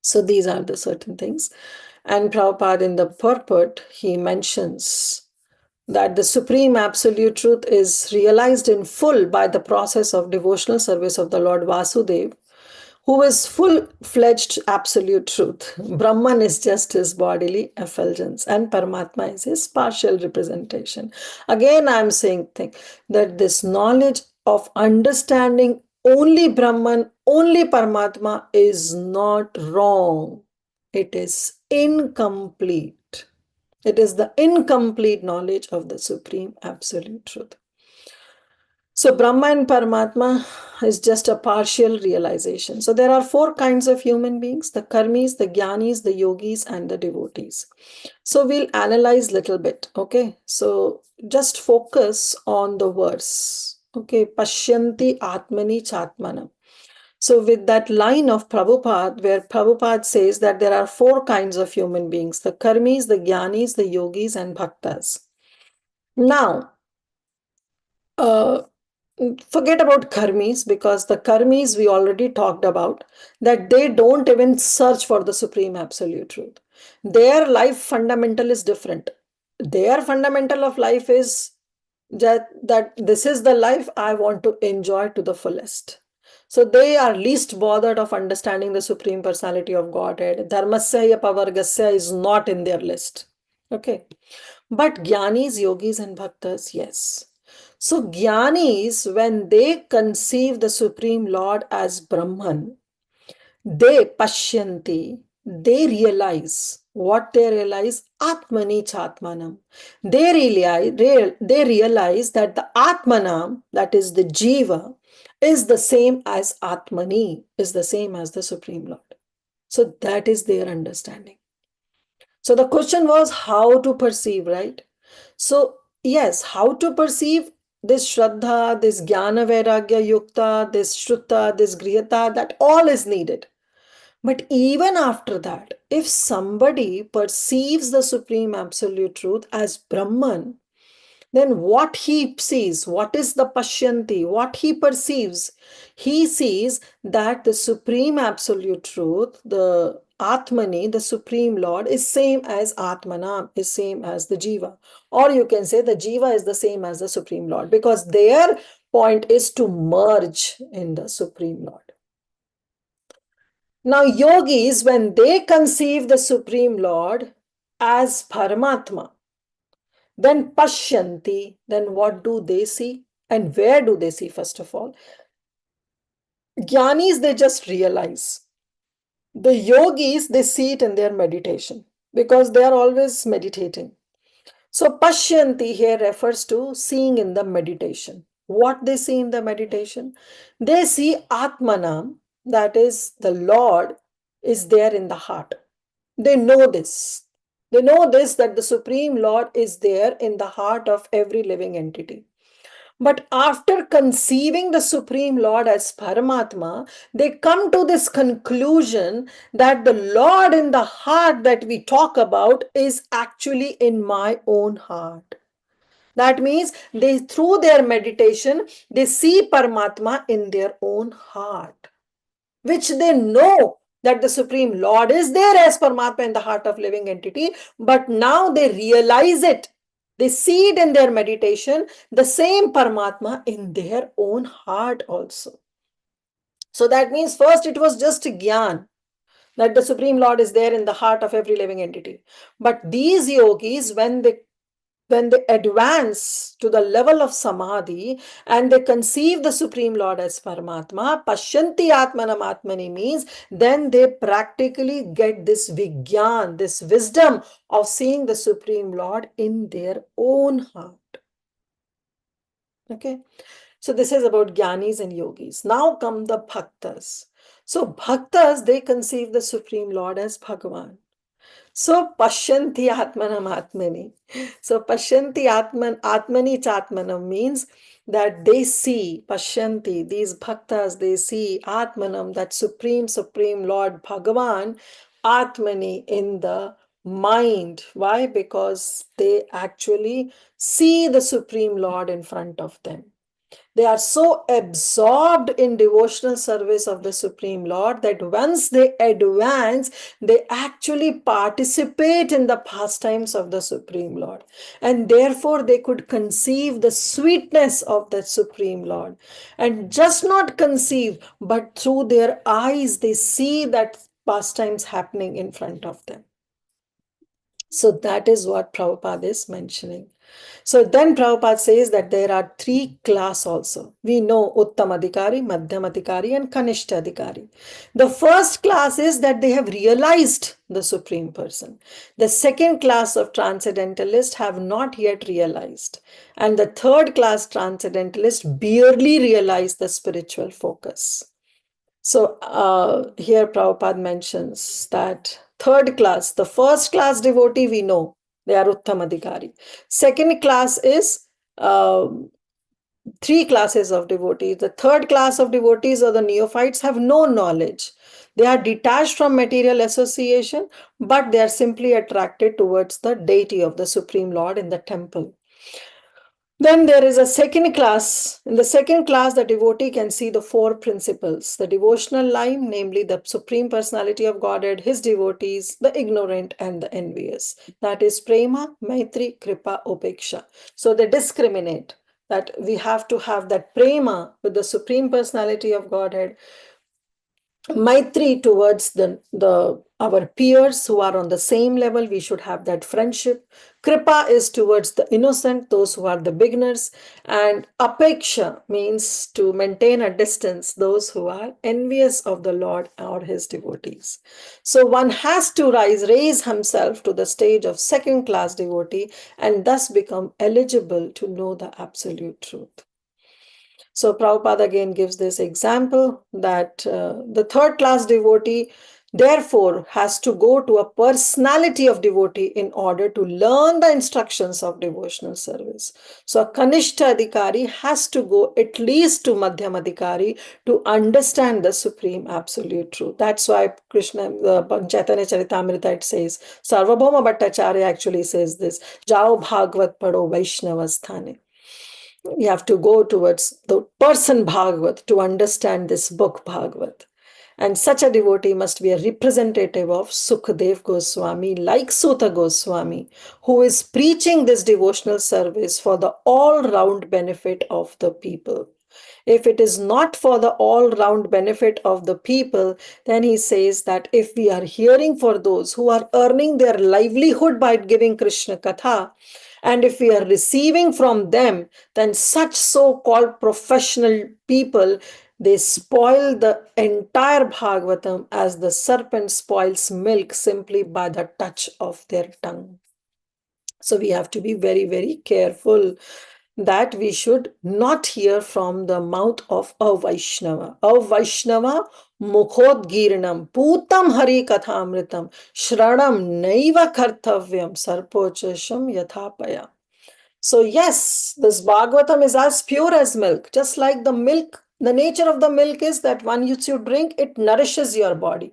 So these are the certain things. And Prabhupada in the purport, he mentions that the supreme absolute truth is realized in full by the process of devotional service of the Lord Vasudev, who is full-fledged absolute truth. Brahman is just his bodily effulgence and Paramatma is his partial representation. Again, I'm saying that this knowledge of understanding only Brahman, only Paramatma is not wrong. It is incomplete. It is the incomplete knowledge of the supreme absolute truth. So Brahma and Paramatma is just a partial realization. So there are four kinds of human beings: the karmis, the jnanis, the yogis, and the devotees. So we'll analyze little bit. Okay. So just focus on the verse. Okay. Pashyanti Atmani Chatmanam. So with that line of Prabhupada, where Prabhupada says that there are four kinds of human beings: the karmis, the jnanis, the yogis, and bhaktas. Now, forget about karmis, because the karmis we already talked about, that they don't even search for the supreme absolute truth. Their life fundamental is different. Their fundamental of life is that this is the life I want to enjoy to the fullest. So they are least bothered of understanding the Supreme Personality of Godhead. Dharmasya pavargasya is not in their list. Okay. But Jnanis, Yogis, and Bhaktas, yes. So Jnanis, when they conceive the Supreme Lord as Brahman, they pashyanti, they realize. What they realize? Atmani chatmanam. They realize that the Atmanam, that is the Jiva, is the same as Atmani, is the same as the Supreme Lord. So that is their understanding. So the question was how to perceive, right? So yes, how to perceive this Shraddha, this Jnana Vairagya Yukta, this Shruta, this Grihata, that all is needed. But even after that, if somebody perceives the Supreme Absolute Truth as Brahman, then what he sees, what is the Pashyanti, what he perceives, he sees that the Supreme Absolute Truth, the Atmani, the Supreme Lord, is same as Atmanam, is same as the Jiva. Or you can say the Jiva is the same as the Supreme Lord, because their point is to merge in the Supreme Lord. Now, yogis, when they conceive the Supreme Lord as Paramatma, then Pashyanti, then what do they see? And where do they see, first of all? Jnanis, they just realize. The yogis, they see it in their meditation because they are always meditating. So, Pashyanti here refers to seeing in the meditation. What they see in the meditation? They see Atmanam, that is, the Lord, is there in the heart. They know this. They know this, that the Supreme Lord is there in the heart of every living entity. But after conceiving the Supreme Lord as Paramatma, they come to this conclusion that the Lord in the heart that we talk about is actually in my own heart. That means they, through their meditation, they see Paramatma in their own heart, which they know that the Supreme Lord is there as Paramatma in the heart of living entity, but now they realize it. They see it in their meditation, the same Paramatma in their own heart also. So that means first it was just Gyan, that the Supreme Lord is there in the heart of every living entity. But these yogis, when they advance to the level of samadhi and they conceive the Supreme Lord as Paramatma, Pashyanti Atmanam Atmani means then they practically get this Vigyan, this wisdom of seeing the Supreme Lord in their own heart. Okay, so this is about Jnanis and Yogis. Now come the Bhaktas. So Bhaktas, they conceive the Supreme Lord as Bhagavan. So Pashyanti Atmanam Atmani. So Pashyanti Atmani Chatmanam means that they see, Pashyanti, these bhaktas, they see Atmanam, that Supreme Lord Bhagavan, Atmani in the mind. Why? Because they actually see the Supreme Lord in front of them. They are so absorbed in devotional service of the Supreme Lord that once they advance, they actually participate in the pastimes of the Supreme Lord. And therefore, they could conceive the sweetness of the Supreme Lord. And just not conceive, but through their eyes, they see that pastimes happening in front of them. So that is what Prabhupada is mentioning. So then Prabhupada says that there are three classes also. We know Uttam Adhikari, Madhyam Adhikari, and Kanishta Adhikari. The first class is that they have realized the Supreme Person. The second class of transcendentalists have not yet realized. And the third class transcendentalists barely realize the spiritual focus. So here Prabhupada mentions that third class, the first class devotee we know, they are Uttam Adhikari. Second class is three classes of devotees. The third class of devotees or the neophytes have no knowledge. They are detached from material association, but they are simply attracted towards the deity of the Supreme Lord in the temple. Then there is a second class. In the second class, the devotee can see the four principles: the devotional line, namely the Supreme Personality of Godhead, his devotees, the ignorant, and the envious. That is Prema, Maitri, Kripa, Upeksha. So they discriminate that we have to have that prema with the Supreme Personality of Godhead, Maitri towards our peers who are on the same level. We should have that friendship. Kripa is towards the innocent, those who are the beginners. And Apeksha means to maintain a distance, those who are envious of the Lord or his devotees. So one has to raise himself to the stage of second-class devotee and thus become eligible to know the absolute truth. So Prabhupada again gives this example that the third class devotee therefore has to go to a personality of devotee in order to learn the instructions of devotional service. So a Kanishta Adhikari has to go at least to Madhyam Adhikari to understand the supreme absolute truth. That's why Krishna, Chaitanya Charitamrita, it says, Sarvabhauma Bhattacharya actually says this, Jao Bhagavad Pado Vaishnavasthane. You have to go towards the person Bhagavat to understand this book Bhagavat. And such a devotee must be a representative of Sukadev Goswami, like Suta Goswami, who is preaching this devotional service for the all-round benefit of the people. If it is not for the all-round benefit of the people, then he says that if we are hearing for those who are earning their livelihood by giving Krishna Katha, and if we are receiving from them, then such so-called professional people, they spoil the entire Bhagavatam as the serpent spoils milk simply by the touch of their tongue. So we have to be very, very careful that we should not hear from the mouth of a Vaishnava. A Vaishnava mukhodgirnam putam hari kathamritam shranam naiva kartavyam sarpochasham yathapaya. So yes, this Bhagavatam is as pure as milk. Just like the milk, the nature of the milk is that once you drink, it nourishes your body.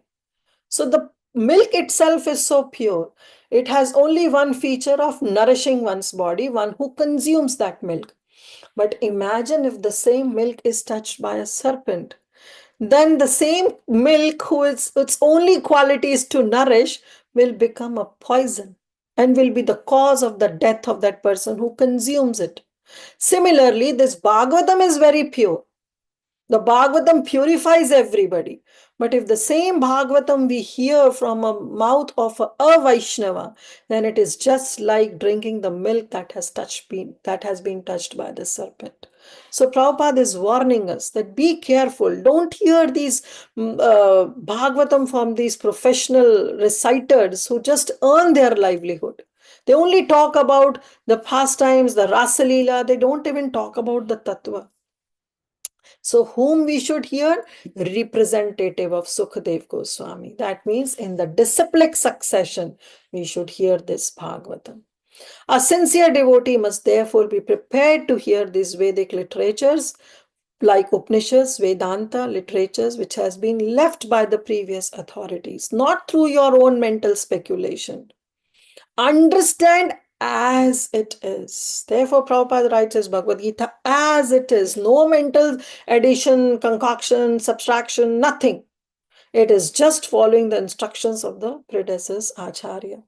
So the milk itself is so pure. It has only one feature of nourishing one's body, one who consumes that milk. But imagine if the same milk is touched by a serpent. Then the same milk, its only quality is to nourish, will become a poison and will be the cause of the death of that person who consumes it. Similarly, this Bhagavatam is very pure. The Bhagavatam purifies everybody. But if the same Bhagavatam we hear from a mouth of a Vaishnava, then it is just like drinking the milk that has been touched by the serpent. So Prabhupada is warning us that be careful. Don't hear these Bhagavatam from these professional reciters who just earn their livelihood. They only talk about the pastimes, the Rasalila. They don't even talk about the Tattva. So whom we should hear? Representative of Sukadev Goswami. That means in the disciplic succession, we should hear this Bhagavatam. A sincere devotee must therefore be prepared to hear these Vedic literatures like Upanishads, Vedanta literatures, which has been left by the previous authorities, not through your own mental speculation. Understand as it is. Therefore, Prabhupada writes his Bhagavad Gita as it is. No mental addition, concoction, subtraction, nothing. It is just following the instructions of the predecessor Acharya.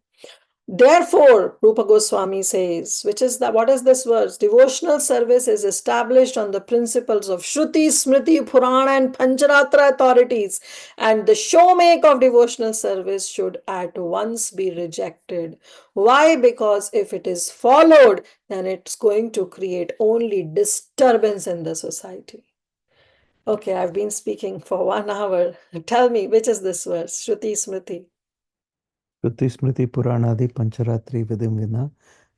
Therefore, Rupa Goswami says, what is this verse? Devotional service is established on the principles of Shruti, Smriti, Purana and Pancharatra authorities, and the showmake of devotional service should at once be rejected. Why? Because if it is followed, then it's going to create only disturbance in the society. Okay, I've been speaking for 1 hour. Tell me, which is this verse? Shruti, Smriti. Shruti Smriti Puranadi Pancharatri Vidim Vina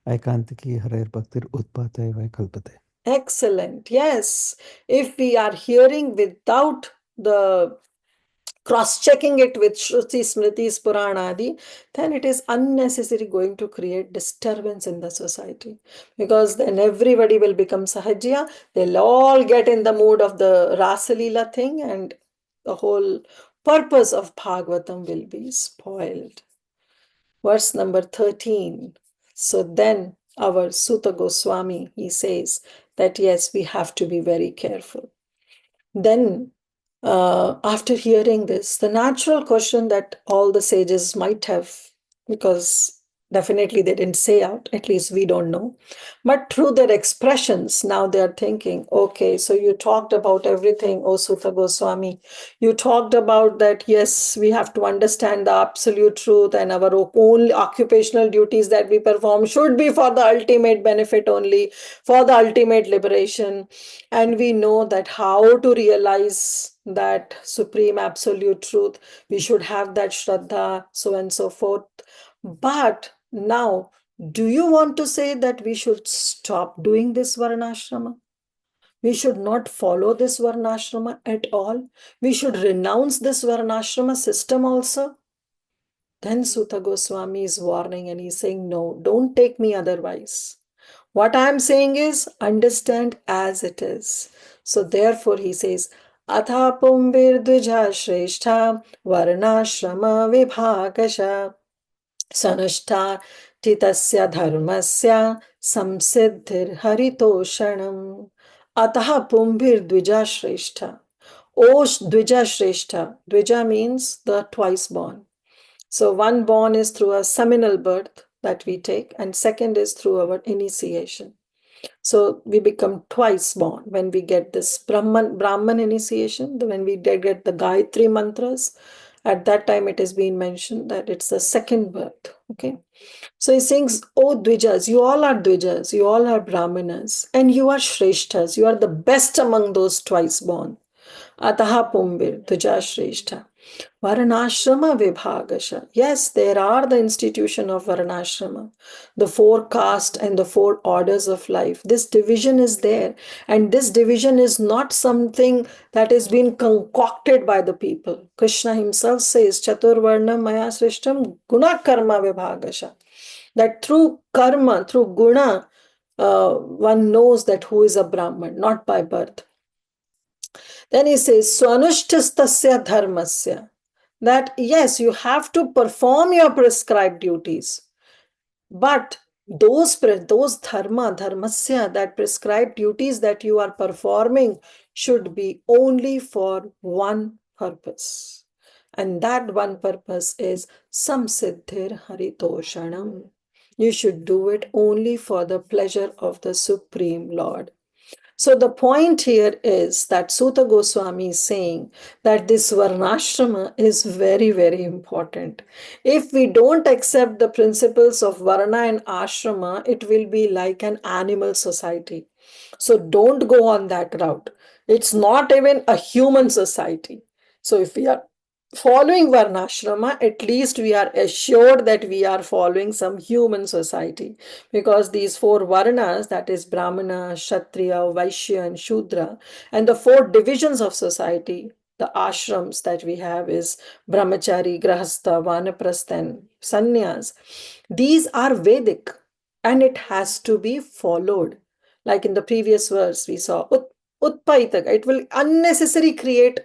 Aikantiki Harer Bhaktir Utpate Vaikalpate. Excellent. Yes. If we are hearing without the cross-checking it with Shruti, Smritis, Puranadi, then it is unnecessarily going to create disturbance in the society. Because then everybody will become Sahajya. They'll all get in the mood of the Rasalila thing and the whole purpose of Bhagavatam will be spoiled. Verse number 13. So then our Suta Goswami, he says that yes, we have to be very careful. Then after hearing this, the natural question that all the sages might have, because Definitely, they didn't say out, at least we don't know. But through their expressions, now they are thinking, okay, so you talked about everything, O Sutta Goswami. You talked about that, yes, we have to understand the absolute truth, and our own occupational duties that we perform should be for the ultimate benefit only, for the ultimate liberation. And we know that how to realize that supreme absolute truth, we should have that Shraddha, so and so forth. But now, do you want to say that we should stop doing this Varnashrama? We should not follow this Varnashrama at all? We should renounce this Varnashrama system also? Then Sutta Goswami is warning and he's saying, no, don't take me otherwise. What I'm saying is, understand as it is. So therefore he says, Atha pumbir dvija shrestha varnashrama vibhagasha Sanashta titasya dharmasya samsiddhir haritoshanam. Ataha pumbir dvija shrestha. O dvija shrestha. Dvija means the twice born. So one born is through a seminal birth that we take, and second is through our initiation. So we become twice born when we get this Brahman initiation, when we get the Gayatri mantras. At that time, it has been mentioned that it's the second birth. Okay. So he sings, oh Dvijas, you all are Dvijas, you all are Brahmanas, and you are Shreshtas, you are the best among those twice born. Ataha Pumbir, Dvija Shrestha. Varanashrama Vibhagasha. Yes, there are the institution of Varanashrama, the four caste and the four orders of life. This division is there, and this division is not something that has been concocted by the people. Krishna himself says, Chaturvarna Maya Srishtam Guna Karma Vibhagasha. That through karma, through guna, one knows that who is a Brahman, not by birth. Then he says, Swanushtastasya dharmasya. That yes, you have to perform your prescribed duties. But those dharmasya, that prescribed duties that you are performing should be only for one purpose. And that one purpose is samsiddhir haritoshanam. You should do it only for the pleasure of the Supreme Lord. So the point here is that Sutta Goswami is saying that this Varnashrama is very, very important. If we don't accept the principles of Varna and Ashrama, it will be like an animal society. So don't go on that route. It's not even a human society. So if we are following Varnashrama, at least we are assured that we are following some human society, because these four Varnas, that is Brahmana, Kshatriya, Vaishya, and Shudra, and the four divisions of society, the ashrams that we have is Brahmachari, Grahastha, Vanaprastha, and Sannyas. These are Vedic and it has to be followed. Like in the previous verse, we saw Utpaitaka. It will unnecessarily create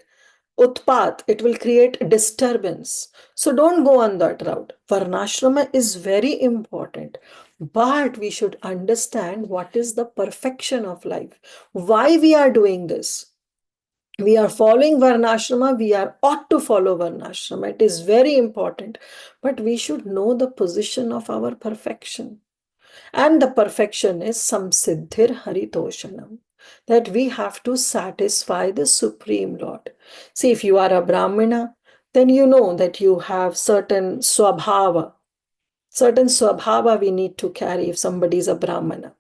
utpat, it will create disturbance. So don't go on that route. Varnashrama is very important, but we should understand what is the perfection of life. Why we are doing this? We are following Varnashrama, we are ought to follow Varnashrama. It is very important, but we should know the position of our perfection. And the perfection is samsiddhir haritoshanam, that we have to satisfy the Supreme Lord. See, if you are a Brahmana, then you know that you have certain swabhava. Certain swabhava we need to carry if somebody is a Brahmana.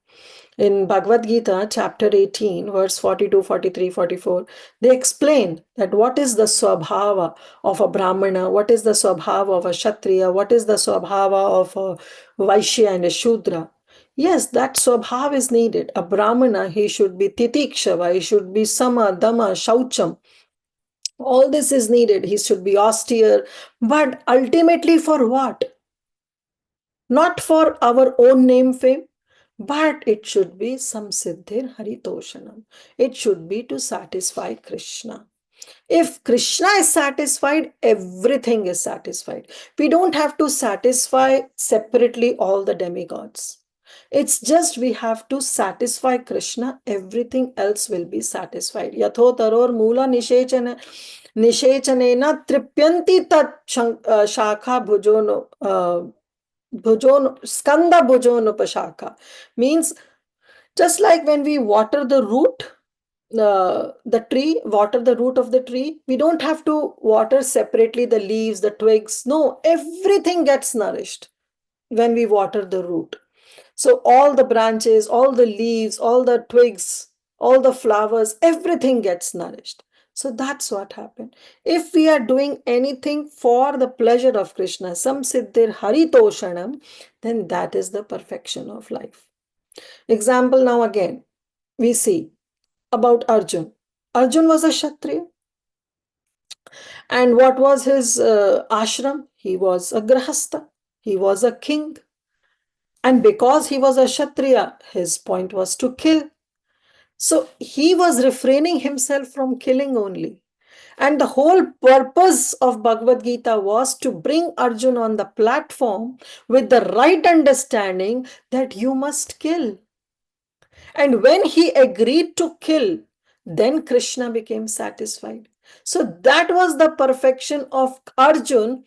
In Bhagavad Gita, chapter 18, verse 42, 43, 44, they explain that what is the swabhava of a Brahmana, what is the swabhava of a Kshatriya, what is the swabhava of a Vaishya and a Shudra. Yes, that swabhava is needed. A Brahmana, he should be titikshava, he should be sama, dama, shaucham. All this is needed. He should be austere. But ultimately for what? Not for our own name fame, but it should be samsiddhir haritoshanam. It should be to satisfy Krishna. If Krishna is satisfied, everything is satisfied. We don't have to satisfy separately all the demigods. It's just we have to satisfy Krishna, everything else will be satisfied. Yatho taror mula nishechanena tripyanti tat shakha bhujono Skanda bhujonupashaka means just like when we water the root, the tree, water the root of the tree, we don't have to water separately the leaves, the twigs. No, everything gets nourished when we water the root. So all the branches, all the leaves, all the twigs, all the flowers, everything gets nourished. So that's what happened. If we are doing anything for the pleasure of Krishna, sam siddhir haritoshanam, then that is the perfection of life. Example now again, we see about Arjun. Arjun was a Kshatriya. And what was his ashram? He was a Grahastha. He was a king. And because he was a Kshatriya, his point was to kill. So he was refraining himself from killing only. And the whole purpose of Bhagavad Gita was to bring Arjun on the platform with the right understanding that you must kill. And when he agreed to kill, then Krishna became satisfied. So that was the perfection of Arjun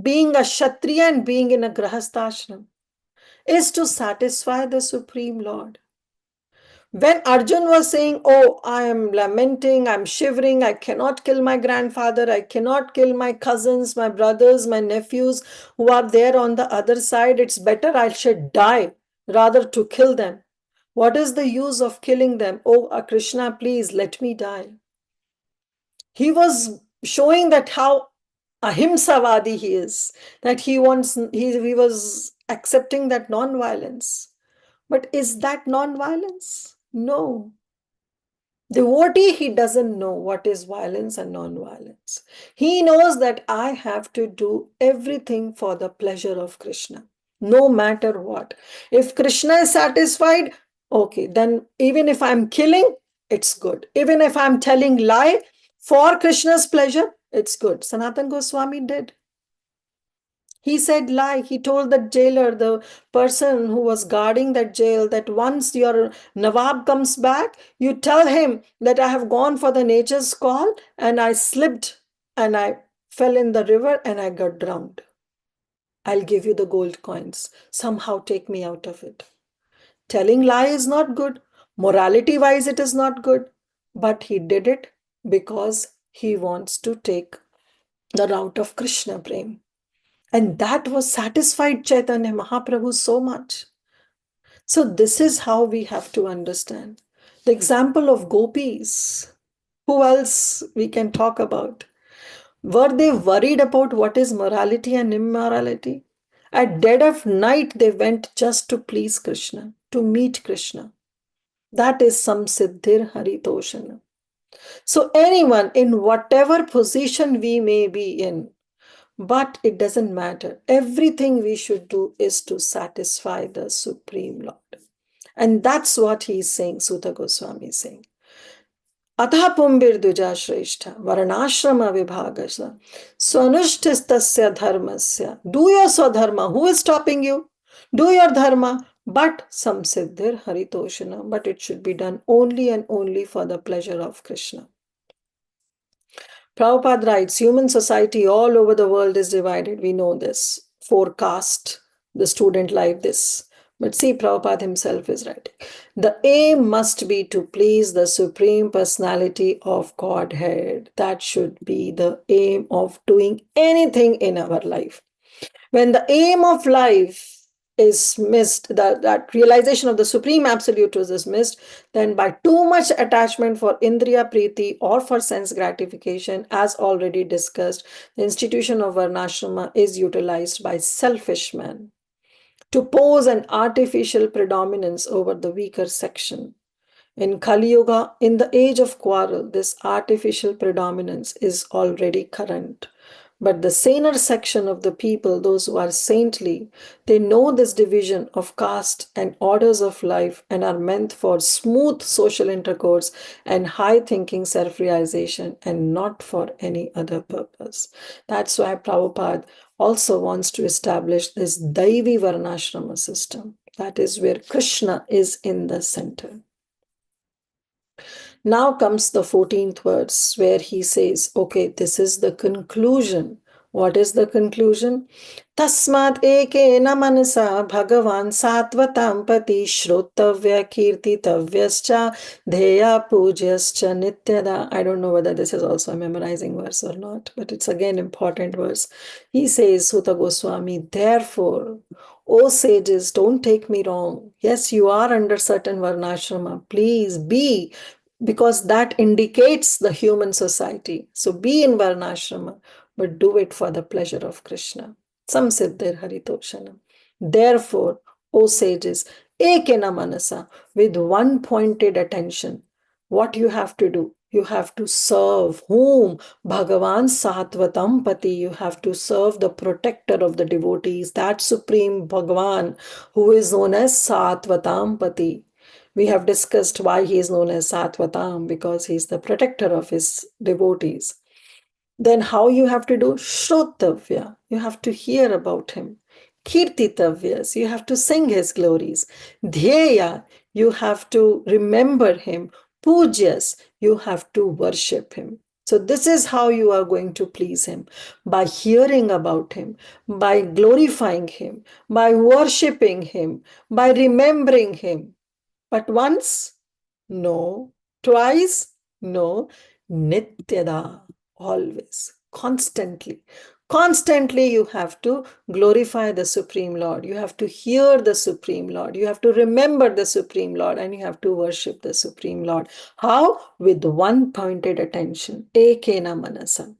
being a Kshatriya and being in a Grahasthashram, is to satisfy the Supreme Lord. When Arjun was saying, oh, I am lamenting, I'm shivering, I cannot kill my grandfather, I cannot kill my cousins, my brothers, my nephews who are there on the other side, it's better I should die rather to kill them. What is the use of killing them? Oh, Krishna, please let me die. He was showing that how ahimsavadi he is, that he was accepting that non-violence. But is that non-violence? No. Devotee, he doesn't know what is violence and non-violence. He knows that I have to do everything for the pleasure of Krishna, no matter what. If Krishna is satisfied, okay, then even if I'm killing, it's good. Even if I'm telling lie for Krishna's pleasure, it's good. Sanatana Goswami did. He said lie. He told the jailer, the person who was guarding that jail, that once your Nawab comes back, you tell him that I have gone for the nature's call and I slipped and I fell in the river and I got drowned. I'll give you the gold coins. Somehow take me out of it. Telling lie is not good. Morality wise, it is not good. But he did it because he wants to take the route of Krishna Prem. And that was satisfied Chaitanya Mahaprabhu so much. So this is how we have to understand. The example of gopis, who else we can talk about? Were they worried about what is morality and immorality? At dead of night, they went just to please Krishna, to meet Krishna. That is samsiddhir haritoshana. So anyone in whatever position we may be in, but it doesn't matter. Everything we should do is to satisfy the Supreme Lord. And that's what he's saying, Sutta Goswami is saying. Atha pumbir duja shrestha varanashrama vibhagasa swanushtistasya dharmasya. Do your swadharma. Who is stopping you? Do your dharma, but samsiddhir haritoshana. But it should be done only and only for the pleasure of Krishna. Prabhupada writes, human society all over the world is divided. We know this. Forecast, the student life, this. But see, Prabhupada himself is writing. The aim must be to please the Supreme Personality of Godhead. That should be the aim of doing anything in our life. When the aim of life is missed, that realization of the Supreme Absolute is missed, then by too much attachment for Indriya Priti or for sense gratification, as already discussed, the institution of Varnashrama is utilized by selfish men to pose an artificial predominance over the weaker section. In Kali Yuga, in the age of quarrel, this artificial predominance is already current. But the saner section of the people, those who are saintly, they know this division of caste and orders of life and are meant for smooth social intercourse and high thinking self realization and not for any other purpose. That's why Prabhupada also wants to establish this Daivi Varnashrama system. That is where Krishna is in the center. Now comes the 14th verse where he says, okay, this is the conclusion What is the conclusion? Tasmat ekena manasa Bhagavan satvatam pati shrotavya kirtitavyascha dheya pujasyascha nityada. I don't know whether this is also a memorizing verse or not, but it's again important verse. He says, Suta Goswami, therefore, O sages, don't take me wrong. Yes, you are under certain varnashrama. Please be, because that indicates the human society. So be in varnashrama, but do it for the pleasure of Krishna. Samsiddhir haritoshanam. Therefore, O sages, ekena manasa, with one pointed attention, what you have to do? You have to serve whom? Bhagavan Satvatam Pati. You have to serve the protector of the devotees, that supreme Bhagavan who is known as Satvatam Pati. We have discussed why he is known as Satvatam, because he is the protector of his devotees. Then how you have to do? Shrotavya. You have to hear about him. Kirtitavyas. You have to sing his glories. Dhyeya. You have to remember him. Pujas. You have to worship him. So this is how you are going to please him. By hearing about him, by glorifying him, by worshipping him, by remembering him. But once? No. Twice? No. Nityada. Always. Constantly. Constantly you have to glorify the Supreme Lord. You have to hear the Supreme Lord. You have to remember the Supreme Lord, and you have to worship the Supreme Lord. How? With one pointed attention. Ekena manasa.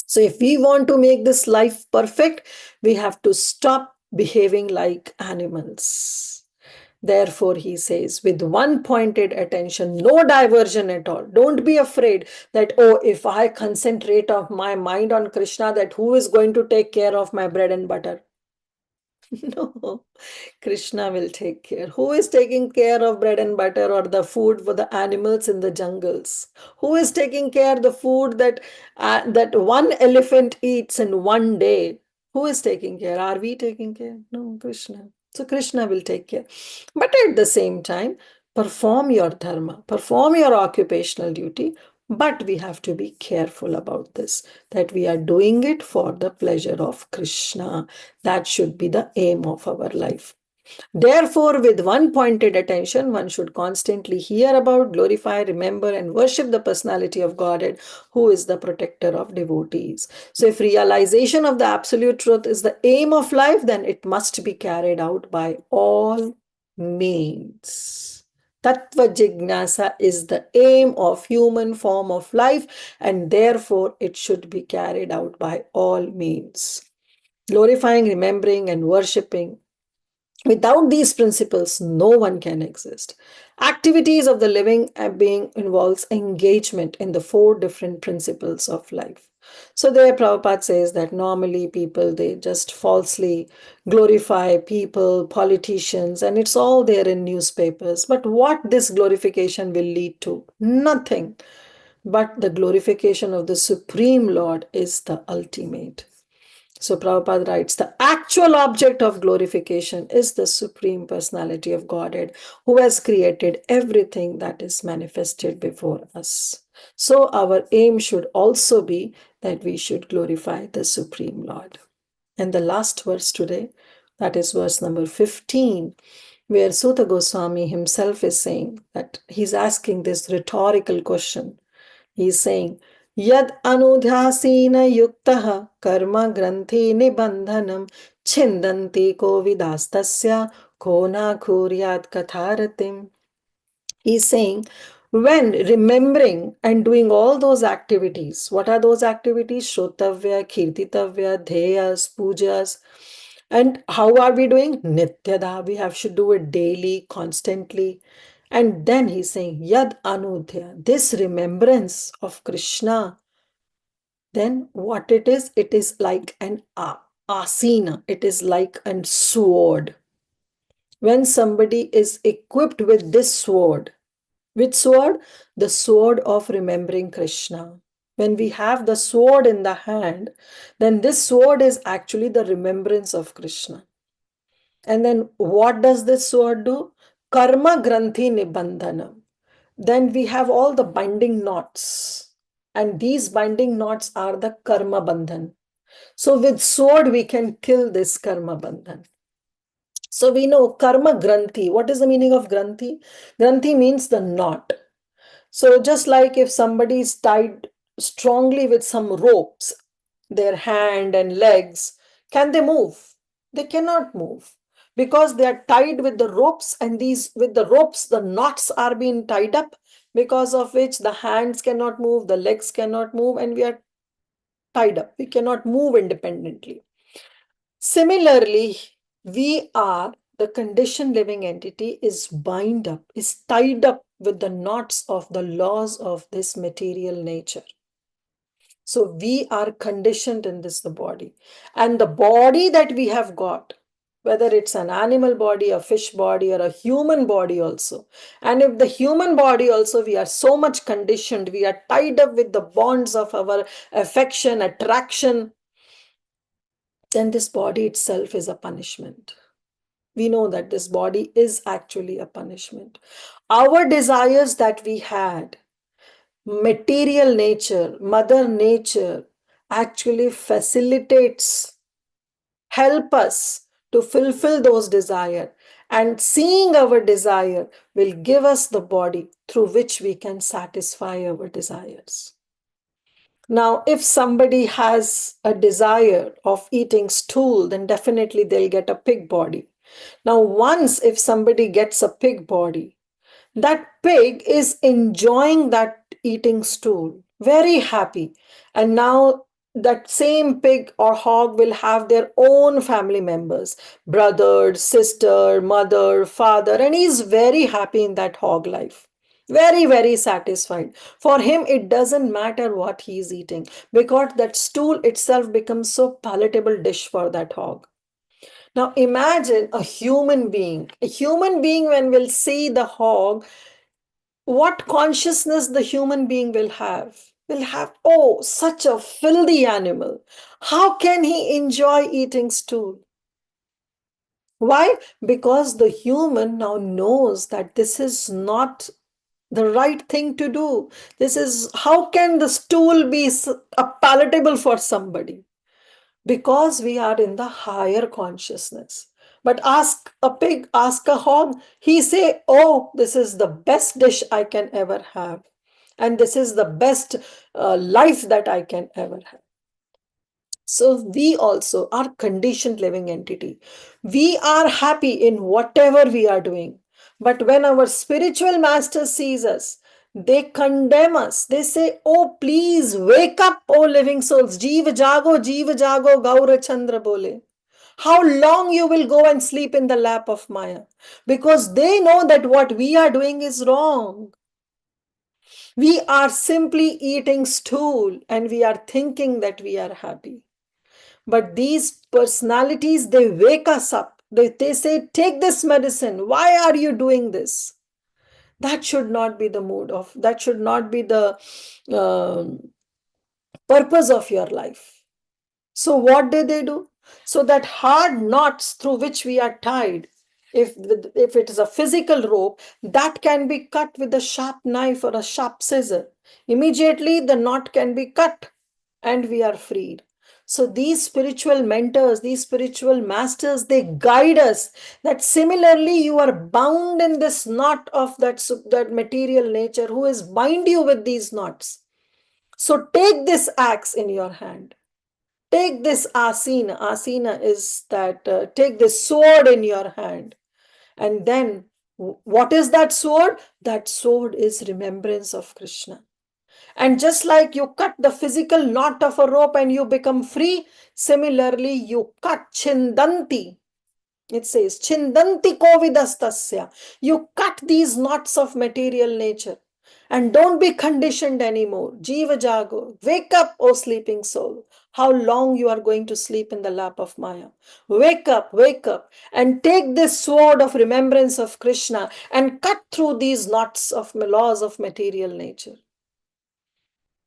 So if we want to make this life perfect, we have to stop behaving like animals. Therefore, he says, with one pointed attention, no diversion at all. Don't be afraid that, oh, if I concentrate of my mind on Krishna, that who is going to take care of my bread and butter? No, Krishna will take care. Who is taking care of bread and butter or the food for the animals in the jungles? Who is taking care of the food that one elephant eats in one day? Who is taking care? Are we taking care? No, Krishna. So Krishna will take care. But at the same time, perform your dharma, perform your occupational duty. But we have to be careful about this, that we are doing it for the pleasure of Krishna. That should be the aim of our life. Therefore, with one pointed attention, one should constantly hear about, glorify, remember, and worship the personality of Godhead, who is the protector of devotees. So, if realization of the absolute truth is the aim of life, then it must be carried out by all means. Tattva Jignasa is the aim of human form of life, and therefore it should be carried out by all means. Glorifying, remembering, and worshipping. Without these principles, no one can exist. Activities of the living being involves engagement in the four different principles of life. So there Prabhupada says that normally people, they just falsely glorify people, politicians, and it's all there in newspapers. But what this glorification will lead to? Nothing. But the glorification of the Supreme Lord is the ultimate. So Prabhupada writes, the actual object of glorification is the Supreme Personality of Godhead, who has created everything that is manifested before us. So our aim should also be that we should glorify the Supreme Lord. And the last verse today, that is verse number 15, where Suta Goswami himself is saying that he's asking this rhetorical question. He's saying, Yad anudhyasina yuktaha karma granthi nibandhanam chindanti ko vidastasya ko na kuryat katharatim. He's saying, when remembering and doing all those activities, what are those activities? Shrotavya, Kirtitavya, Dheyas, Pujas. And how are we doing? Nityada. We have should do it daily, constantly. And then he's saying, Yad Anudhya, this remembrance of Krishna, then what it is like an asina, it is like a sword. When somebody is equipped with this sword, which sword? The sword of remembering Krishna. When we have the sword in the hand, then this sword is actually the remembrance of Krishna. And then what does this sword do? Karma Granthi Nibandhana. Then we have all the binding knots. And these binding knots are the Karma Bandhan. So with sword, we can kill this karma bandhan. So we know karma granthi. What is the meaning of granthi? Granthi means the knot. So just like if somebody is tied strongly with some ropes, their hand and legs, can they move? They cannot move because they are tied with the ropes, and these with the ropes, the knots are being tied up, because of which the hands cannot move, the legs cannot move, and we are tied up. We cannot move independently. Similarly, we are the conditioned living entity is bind up, is tied up with the knots of the laws of this material nature. So we are conditioned in this the body. And the body that we have got, whether it's an animal body, a fish body, or a human body also. And if the human body also, we are so much conditioned, we are tied up with the bonds of our affection, attraction, then this body itself is a punishment. We know that this body is actually a punishment. Our desires that we had, material nature, mother nature, actually facilitates, help us to fulfill those desires. And seeing our desire will give us the body through which we can satisfy our desires. Now, if somebody has a desire of eating stool, then definitely they'll get a pig body. Now, once if somebody gets a pig body, that pig is enjoying that eating stool, very happy. And now that same pig or hog will have their own family members, brother, sister, mother, father, and he's very happy in that hog life. Very, very satisfied. For him, it doesn't matter what he's eating because that stool itself becomes so palatable dish for that hog. Now imagine a human being. A human being, when will see the hog, what consciousness the human being will have? Will have, oh, such a filthy animal. How can he enjoy eating stool? Why? Because the human now knows that this is not the right thing to do. This is, how can the stool be palatable for somebody? Because we are in the higher consciousness. But ask a pig, ask a hog, he say, oh, this is the best dish I can ever have. And this is the best life that I can ever have. So we also are conditioned living entity. We are happy in whatever we are doing. But when our spiritual master sees us, they condemn us. They say, oh, please wake up, oh living souls. Jeev jago, Gaura Chandra bole. How long you will go and sleep in the lap of Maya? Because they know that what we are doing is wrong. We are simply eating stool and we are thinking that we are happy. But these personalities, they wake us up. They say, take this medicine. Why are you doing this? That should not be the mood of, that should not be the purpose of your life. So what did they do? So that hard knots through which we are tied, if it is a physical rope, that can be cut with a sharp knife or a sharp scissor. Immediately the knot can be cut and we are freed. So these spiritual mentors, these spiritual masters, they guide us that similarly you are bound in this knot of that material nature who is bind you with these knots. So take this axe in your hand. Take this asina. Asina is that, take this sword in your hand. And then what is that sword? That sword is remembrance of Krishna. And just like you cut the physical knot of a rope and you become free, similarly you cut chindanti. It says, chindanti kovidastasya. You cut these knots of material nature. And don't be conditioned anymore. Jiva jago. Wake up, O sleeping soul. How long you are going to sleep in the lap of Maya? Wake up, and take this sword of remembrance of Krishna and cut through these knots of laws of material nature.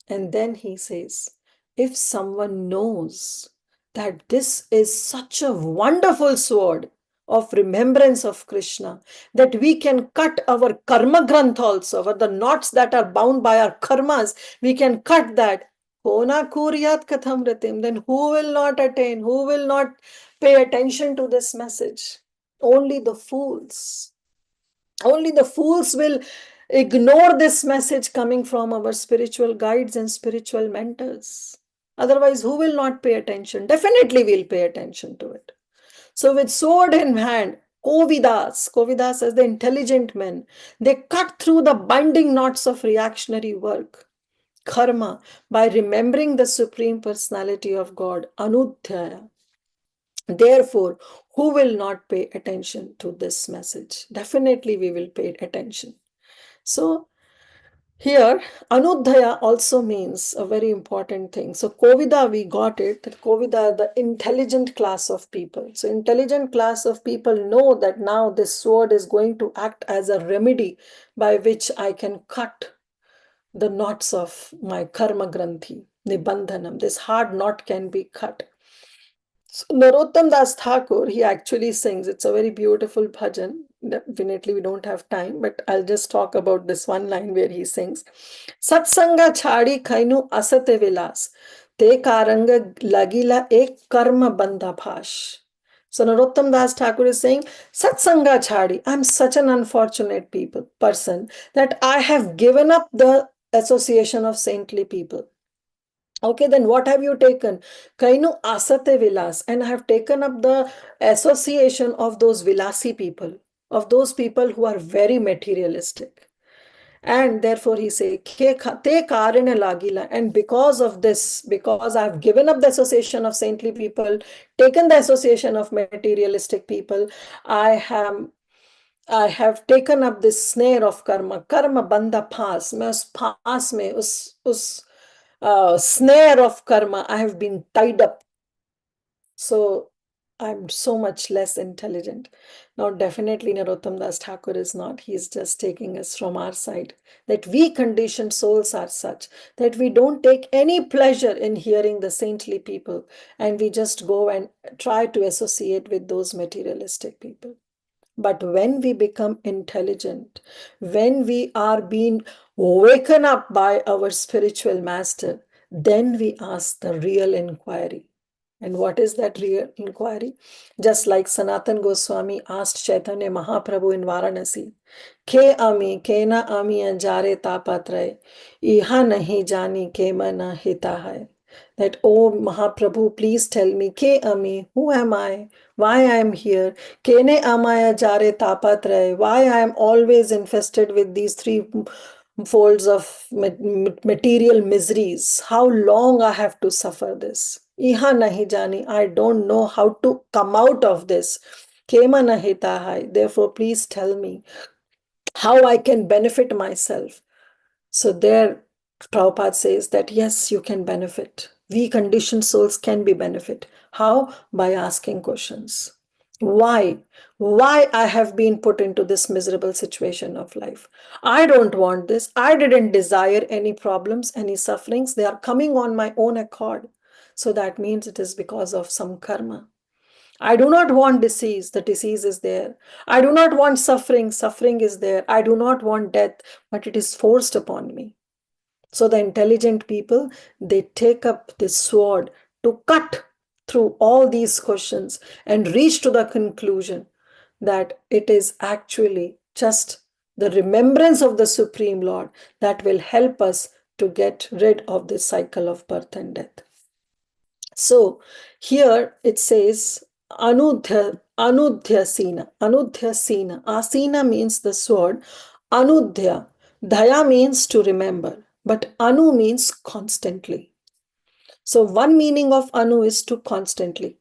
And then he says, if someone knows that this is such a wonderful sword of remembrance of Krishna, that we can cut our karma granth also, or the knots that are bound by our karmas, we can cut that. Kona kuryat katham ritim. Then who will not attain? Who will not pay attention to this message? Only the fools. Only the fools will ignore this message coming from our spiritual guides and spiritual mentors. Otherwise, who will not pay attention? Definitely we'll pay attention to it. So with sword in hand, Kovidas as the intelligent men, they cut through the binding knots of reactionary work, karma, by remembering the Supreme Personality of God, Anudhyaya. Therefore, who will not pay attention to this message? Definitely we will pay attention. So here, Anudhaya also means a very important thing. So Kovida, we got it, that Kovida, the intelligent class of people. So intelligent class of people know that now this sword is going to act as a remedy by which I can cut the knots of my karma granthi, nibandhanam. This hard knot can be cut. So Narottam Das Thakur, he actually sings, it's a very beautiful bhajan. Definitely we don't have time, but I'll just talk about this one line where he sings, Satsanga chadi kainu asate vilas, te karanga lagila ek karma bandha bhash. So Narottam Das Thakur is saying, Satsanga chadi, I'm such an unfortunate person that I have given up the association of saintly people. Okay, then what have you taken? Kainu asate vilas, and I have taken up the association of those vilasi people, of those people who are very materialistic. And therefore he say, te karine lagila, and because of this, because I've given up the association of saintly people, taken the association of materialistic people, I have taken up this snare of karma. Karma bandha paas. मैं उस paas में उस snare of karma, I have been tied up. So I'm so much less intelligent. Now, definitely Narottam Das Thakur is not. He's just taking us from our side. That we conditioned souls are such that we don't take any pleasure in hearing the saintly people, and we just go and try to associate with those materialistic people. But when we become intelligent, when we are being woken up by our spiritual master, then we ask the real inquiry. And what is that real inquiry? Just like Sanatan Goswami asked Chaitanya Mahaprabhu in Varanasi, Ke ami, ke na ami anjare tapatre, iha nahi jani ke mana hita hai. That, oh Mahaprabhu, please tell me, Ke ami, who am I? Why I am here? Kene amaya jare tapatre, why I am always infested with these three folds of material miseries? How long I have to suffer this? Iha nahi jani, I don't know how to come out of this. Kema nahita hai, therefore please tell me how I can benefit myself. So there, Prabhupada says that yes, you can benefit. We conditioned souls can be benefit. How? By asking questions. Why? Why I have been put into this miserable situation of life? I don't want this. I didn't desire any problems, any sufferings. They are coming on my own accord. So that means it is because of some karma. I do not want disease. The disease is there. I do not want suffering. Suffering is there. I do not want death, but it is forced upon me. So the intelligent people, they take up this sword to cut through all these questions and reach to the conclusion that it is actually just the remembrance of the Supreme Lord that will help us to get rid of this cycle of birth and death. So here it says Anudhya Sina. Asina means the sword. Anudhya. Dhaya means to remember, but Anu means constantly. So one meaning of Anu is to constantly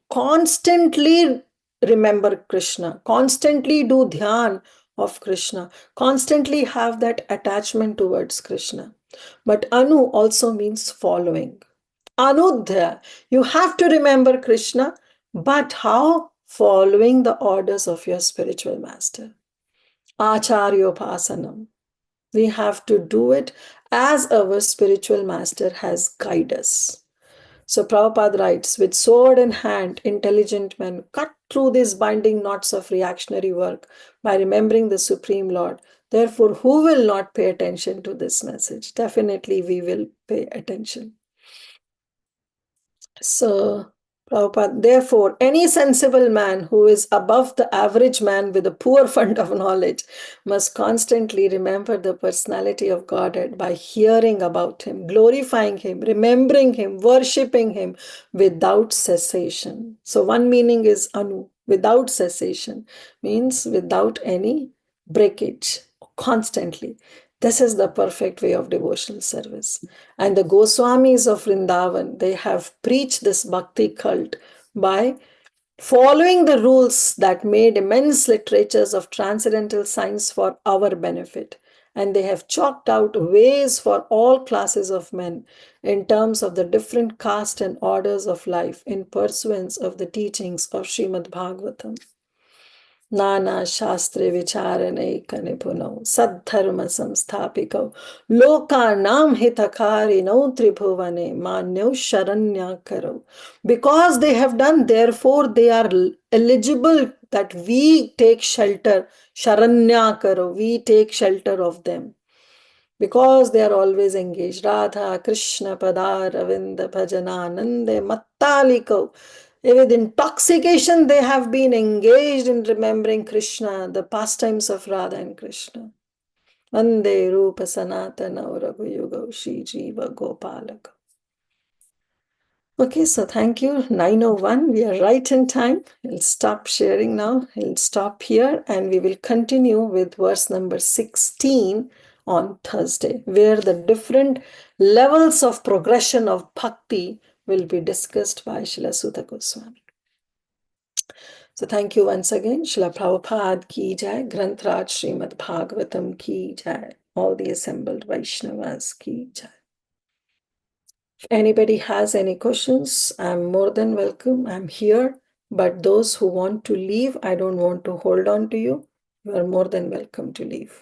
remember Krishna, constantly do dhyan of Krishna, constantly have that attachment towards Krishna. But Anu also means following. Anudhya, you have to remember Krishna, but how? Following the orders of your spiritual master. Acharyopasanam. We have to do it as our spiritual master has guided us. So Prabhupada writes, with sword in hand, intelligent men cut through these binding knots of reactionary work by remembering the Supreme Lord. Therefore, who will not pay attention to this message? Definitely we will pay attention. So, Prabhupada, therefore, any sensible man who is above the average man with a poor fund of knowledge must constantly remember the personality of Godhead by hearing about him, glorifying him, remembering him, worshipping him without cessation. So, one meaning is anu, without cessation, means without any breakage, constantly. This is the perfect way of devotional service. And the Goswamis of Vrindavan, they have preached this bhakti cult by following the rules that made immense literatures of transcendental science for our benefit. And they have chalked out ways for all classes of men in terms of the different caste and orders of life in pursuance of the teachings of Srimad Bhagavatam. Nana Shastre Vicharane Nipuno Sadharma Samsthapiko Lokanam Hitakarino Tribhuvane Manyo Sharanya Karo. Because they have done, therefore they are eligible that we take shelter. Sharanya Karo, we take shelter of them. Because they are always engaged. Radha, Krishna, Padar, Ravinda, Bhajananande, Mattaliko. With intoxication, they have been engaged in remembering Krishna, the pastimes of Radha and Krishna. Vande Rupa Sanatana Raghuyuga Shri Jiva Gopalaka. Okay, so thank you. 9:01, we are right in time. We'll stop sharing now. We'll stop here and we will continue with verse number 16 on Thursday, where the different levels of progression of bhakti will be discussed by Srila Sutta Goswami. So thank you once again. Srila Prabhupada ki jai, Granth Raj Srimad Bhagavatam ki jai, all the assembled Vaishnavas ki jai. If anybody has any questions, I'm more than welcome. I'm here. But those who want to leave, I don't want to hold on to you. You are more than welcome to leave.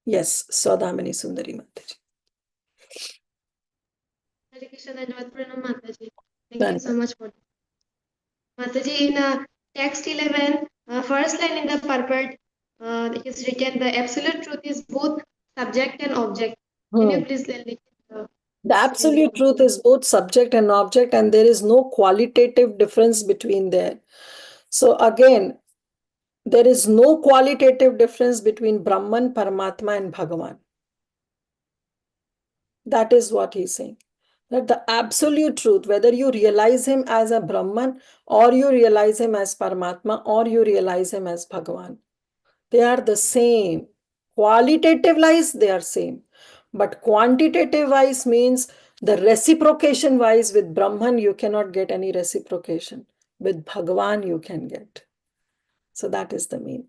Yes, Saudamani Sundari Mataji. Hare Krishna, Dhanavad Pranam Mataji. Thank you so much for Mataji. In text 11, first line in the purport, it is written, the absolute truth is both subject and object. Can you please The absolute truth is both subject and object, and there is no qualitative difference between there. So again, there is no qualitative difference between Brahman, Paramatma, and Bhagavan. That is what he's saying. That the absolute truth, whether you realize him as a Brahman, or you realize him as Paramatma, or you realize him as Bhagavan, they are the same. Qualitative wise, they are same. But quantitative wise means the reciprocation wise, with Brahman, you cannot get any reciprocation. With Bhagavan, you can get. So that is the mean.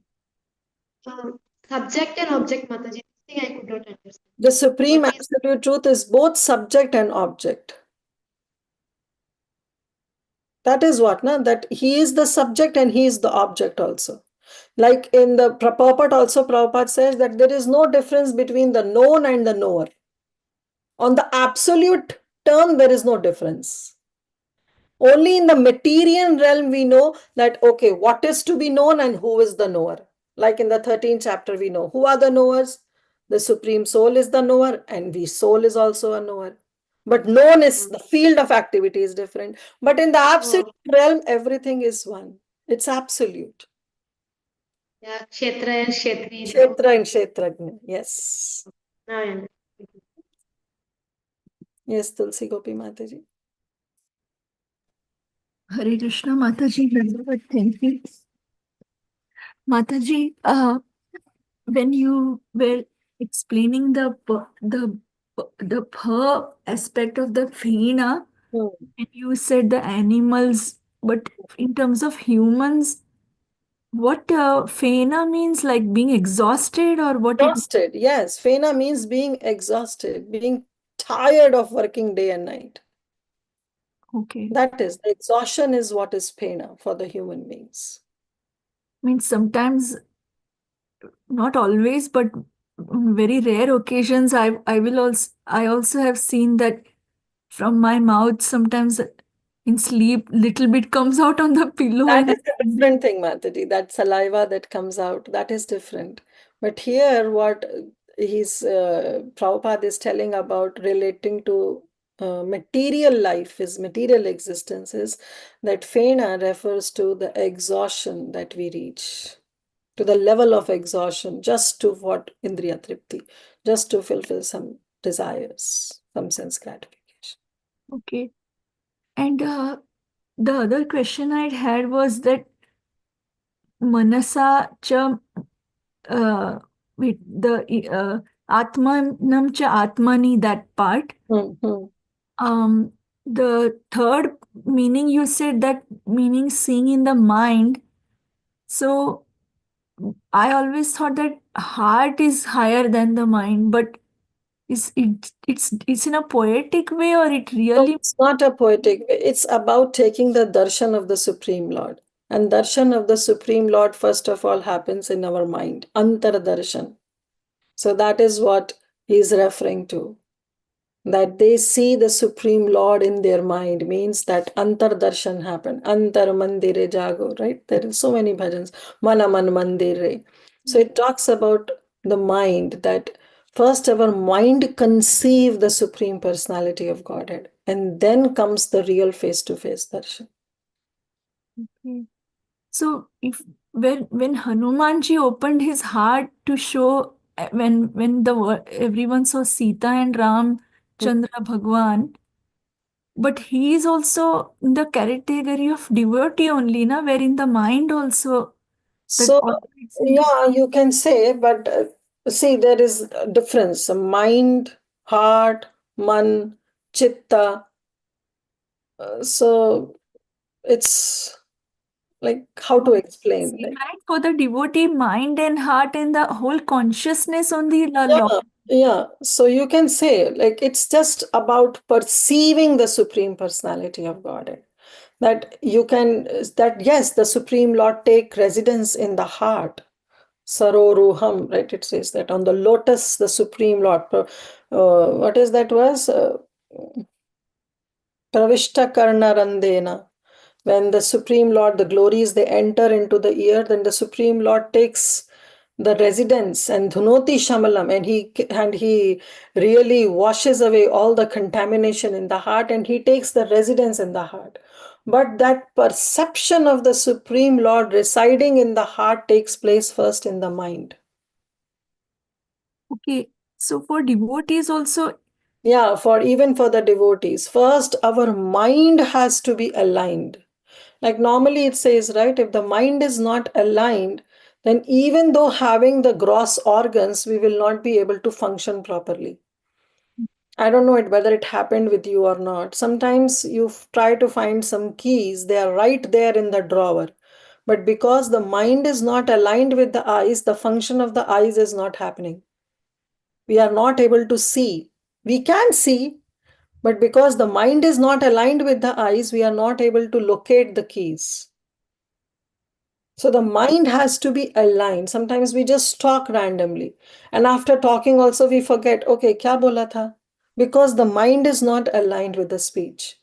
Subject and object, Mataji. This thing I could not understand. The supreme absolute truth is both subject and object. That is what, na? That he is the subject and he is the object also. Like in the purport also, Prabhupada says that there is no difference between the known and the knower. On the absolute term, there is no difference. Only in the material realm we know that, okay, what is to be known and who is the knower. Like in the 13th chapter, we know who are the knowers. The Supreme Soul is the knower, and the soul is also a knower. But known is, the field of activity is different. But in the absolute realm, everything is one. It's absolute. Yeah, Kshetra and Kshetri. Kshetra and Kshetrajna, yes. Yes, Tulsi Gopi Mataji. Hare Krishna, Mataji, Vaibhav, thank you. Mataji, when you were explaining the per aspect of the Fena, and you said the animals, but in terms of humans, what Fena means, like being exhausted, or what? Exhausted, yes. Fena means being exhausted, being tired of working day and night. Okay. That is, the exhaustion is what is Fena for the human beings. Means sometimes, not always, but on very rare occasions, I also have seen that from my mouth sometimes in sleep little bit comes out on the pillow. That is a different thing, Mataji. That saliva that comes out, that is different. But here what Prabhupada is telling about relating to material life, his material existence is, that Fena refers to the exhaustion that we reach, to the level of exhaustion, just to what Indriya Tripti, just to fulfill some desires, some sense gratification. Okay. And the other question I had was that Manasa cha with the Atmanam cha Atmani, that part. Mhm. The third meaning you said, that meaning seeing in the mind. So I always thought that heart is higher than the mind, but it's in a poetic way, or it No, really? it's not a poetic way. It's about taking the darshan of the Supreme Lord. And darshan of the Supreme Lord, first of all, happens in our mind. Antar darshan. So that is what he is referring to. That they see the Supreme Lord in their mind means that antar darshan happened. Antar mandire jago, right? There are so many bhajans. Mana man mandire. So it talks about the mind, that first our mind conceive the Supreme Personality of Godhead, and then comes the real face-to-face darshan. Okay. So if when Hanumanji opened his heart to show, when everyone saw Sita and Ram Chandra Bhagwan, but he is also in the category of devotee only, na, where in the mind also that So, operates into. yeah, you can say, but see, there is a difference. Mind, heart, man, chitta. So it's like how to explain. Like, Right, for the devotee, mind and heart and the whole consciousness on the Lord. yeah. So you can say, like, it's just about perceiving the Supreme Personality of Godhead. That you can, that yes, the Supreme Lord take residence in the heart. Saroruham, right? It says that on the lotus, the Supreme Lord. What is that verse? Pravishta Karnarandena. When the Supreme Lord, the glories, they enter into the ear, then the Supreme Lord takes the residence and dhunoti shamalam, and he really washes away all the contamination in the heart, and he takes the residence in the heart. But that perception of the Supreme Lord residing in the heart takes place first in the mind. Okay, so for devotees also. Yeah, even for the devotees, first our mind has to be aligned. Like normally it says, right, if the mind is not aligned, then even though having the gross organs, we will not be able to function properly. I don't know whether it happened with you or not. Sometimes you try to find some keys, they are right there in the drawer. But because the mind is not aligned with the eyes, the function of the eyes is not happening. We are not able to see. We can see, but because the mind is not aligned with the eyes, we are not able to locate the keys. So the mind has to be aligned. Sometimes we just talk randomly. And after talking also we forget, okay, kya bola tha? Because the mind is not aligned with the speech.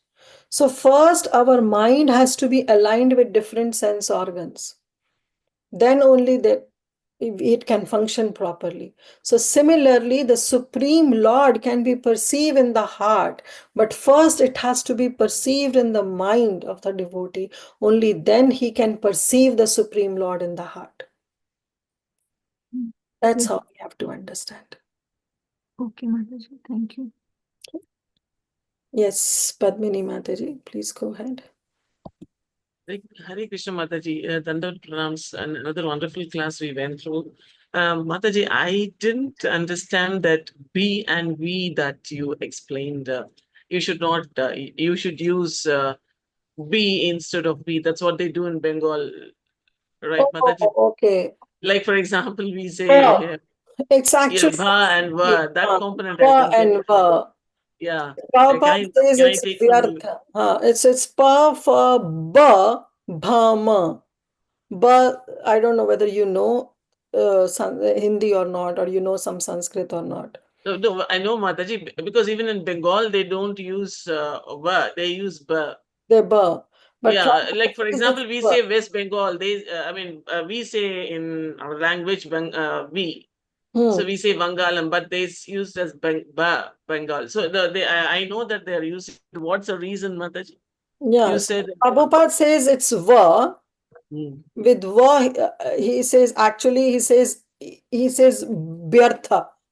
So first our mind has to be aligned with different sense organs. Then only it can function properly. So similarly, the Supreme Lord can be perceived in the heart, but first it has to be perceived in the mind of the devotee. Only then he can perceive the Supreme Lord in the heart. That's Yes. how we have to understand. Okay, Mataji, thank you. Yes, Padmini Mataji, please go ahead. Hare Krishna Mataji, Dandavat Pranams, and another wonderful class we went through. Mataji, I didn't understand that be and we that you explained. You should not, you should use be instead of be. That's what they do in Bengal, right, Mataji? Oh, okay. Like, for example, we say, Well, it's yeah, actually bha and va, that component I va don't get and it. va. Yeah. Prabhupada says Can I it's take from you? vyartha. It's pa for ba, bhama. But I don't know whether you know Hindi or not, or you know some Sanskrit or not. No, I know Mataji, because even in Bengal, they don't use va, they use ba. They're ba. But Yeah, like for Prabhupada says example, it's we ba. say West Bengal. We say in our language, we. So we say Vangalam, but they used as Bengal. So I know that they are using. What's the reason, Mataji? Yeah, You so said. Prabhupada says it's va. With va, he says vyartha.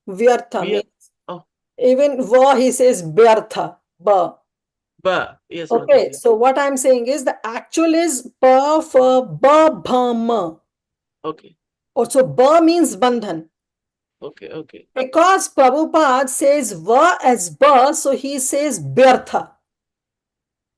Vyartha We are, means oh, even va he says vyartha. Ba. yes, Okay, Mataji. so what I'm saying is the actual is pa fa ba bhama. Okay, Also ba means bandhan. okay. Because Prabhupada says va as ba, so he says vyartha.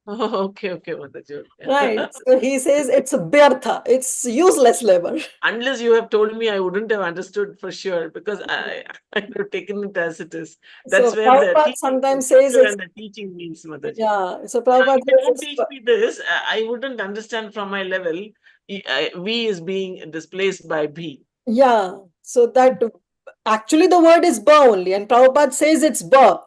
Oh, okay, Mataji. Right. So he says it's a vyartha. It's useless labor. Unless you have told me, I wouldn't have understood for sure, because I would have taken it as it is. That's So where the Prabhupada teaching, sometimes says it's, and the teaching means, Mataji. yeah. So If Prabhupada you says don't teach me this, I wouldn't understand from my level. V is being displaced by B. yeah. So that actually the word is ba only, and Prabhupada says it's ba.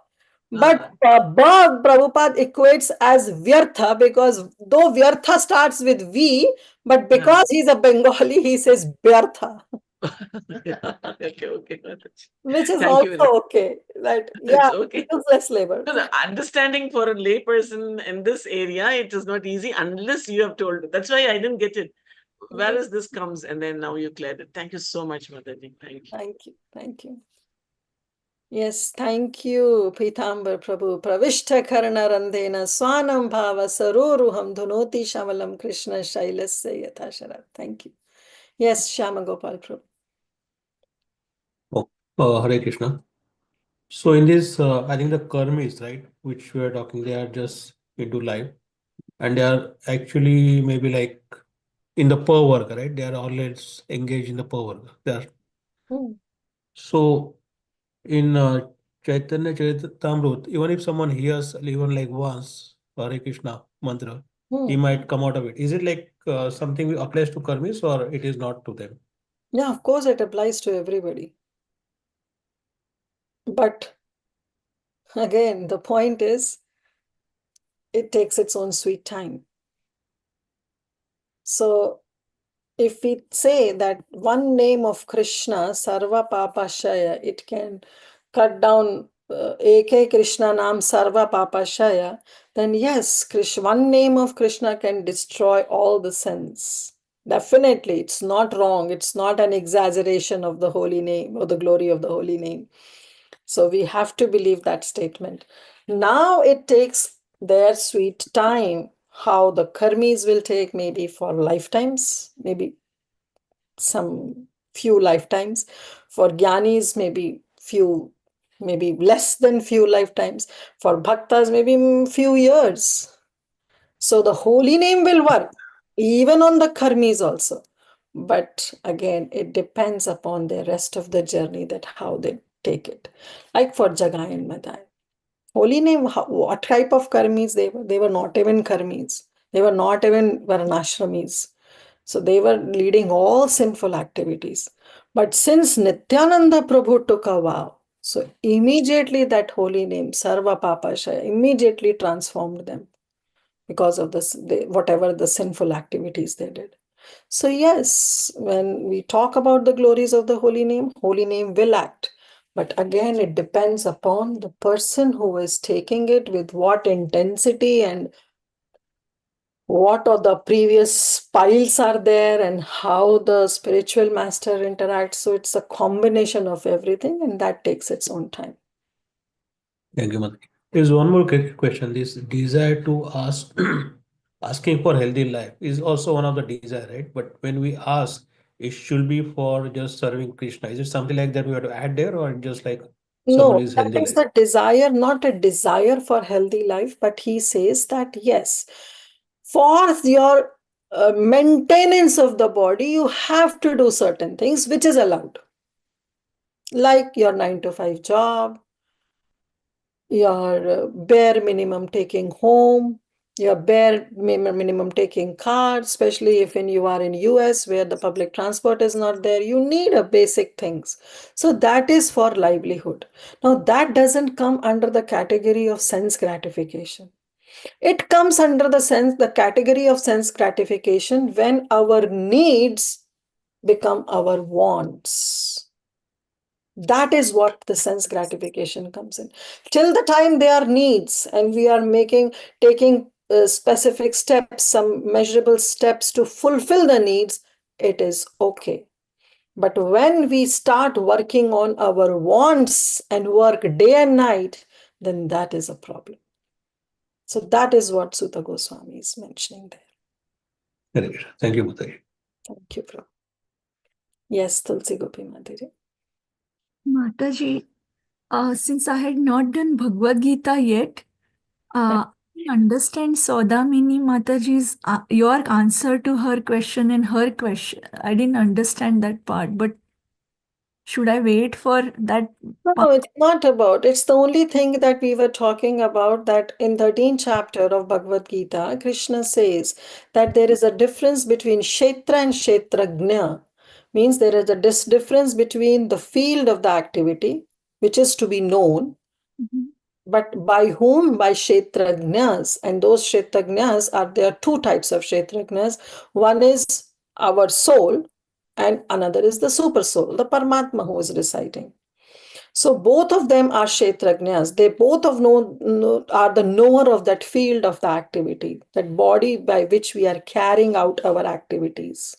But ba Prabhupada equates as vyartha, because though vyartha starts with V, but because he's a Bengali, he says vyartha. Okay, Mataji. Which is Thank you. also okay. That, yeah, It's okay. useless labor. No, the understanding for a layperson in this area, it is not easy unless you have told. That's why I didn't get it. Where is this comes? And then now you cleared it. Thank you so much, Mataji. Thank you. Thank you. Thank you. Yes, thank you, Pitambar Prabhu. Pravishta Karna Randhena Swanam Bhava Saroruham Dhunoti Shamalam Krishna Shailasya Yathasharat. Thank you. Yes, Shama Gopal Prabhu. Hare Krishna. So in this, I think the karmis, right, which we are talking, they are just into life, and they are actually maybe like in the per work, right? They are always engaged in the per work. They are so in Chaitanya Charitamrut, even if someone hears even like once Hare Krishna mantra, he might come out of it. Is it like something applies to karmis, or it is not to them? Yeah, of course it applies to everybody. But again, the point is, it takes its own sweet time. So if we say that one name of Krishna, Sarva Papashaya, it can cut down Eke Krishna Nam Sarva Papashaya, then yes, one name of Krishna can destroy all the sins. Definitely, it's not wrong. It's not an exaggeration of the holy name or the glory of the holy name. So we have to believe that statement. Now it takes their sweet time. How the karmis will take maybe for lifetimes, maybe some few lifetimes. For jnanis, maybe less than few lifetimes. For bhaktas, maybe few years. So the holy name will work, even on the karmis also. But again, it depends upon the rest of the journey, that how they take it. Like for Jagai and Madai. Holy name, what type of karmis they were? They were not even karmis. They were not even varnashramis. So they were leading all sinful activities. But since Nityananda Prabhu took a vow, so immediately that holy name, Sarva Papashaya, immediately transformed them because of this, whatever the sinful activities they did. So yes, when we talk about the glories of the holy name will act. But again, it depends upon the person who is taking it, with what intensity and what are the previous piles are there, and how the spiritual master interacts. So it's a combination of everything, and that takes its own time. Thank you, Mataji. There's one more question. This desire to ask, asking for healthy life is also one of the desire, right? But when we ask, it should be for just serving Krishna. Is it something like that we have to add there, or just like someone No, is that healthy is life? the desire, not a desire for healthy life, but he says that yes, for your maintenance of the body, you have to do certain things, which is allowed. Like your 9 to 5 job, your bare minimum taking home, your bare minimum taking car, especially if you are in US where the public transport is not there, you need a basic things. So that is for livelihood. Now that doesn't come under the category of sense gratification. It comes under the category of sense gratification when our needs become our wants. That is what the sense gratification comes in. Till the time they are needs and we are taking specific steps, some measurable steps to fulfill the needs, it is okay. But when we start working on our wants and work day and night, then that is a problem. So that is what Sutta Goswami is mentioning there. Correct. Thank you, Mataji. Thank you, Prabhu. Yes, Tulsi Gopi Mataji. Mataji, since I had not done Bhagavad Gita yet, I understand Saudamini Mataji's your answer to her question and her question. I didn't understand that part, but should I wait for that? No, it's not about. It's the only thing that we were talking about, that in 13th chapter of Bhagavad Gita, Krishna says that there is a difference between Kshetra and Kshetrajna. Means there is a difference between the field of the activity, which is to be known, but by whom? By Kshetrajnas. And those Kshetrajnas there are two types of Kshetrajnas. One is our soul, and another is the super soul, the Paramatma who is reciting. So both of them are Kshetrajnas. They both are the knower of that field of the activity, that body by which we are carrying out our activities.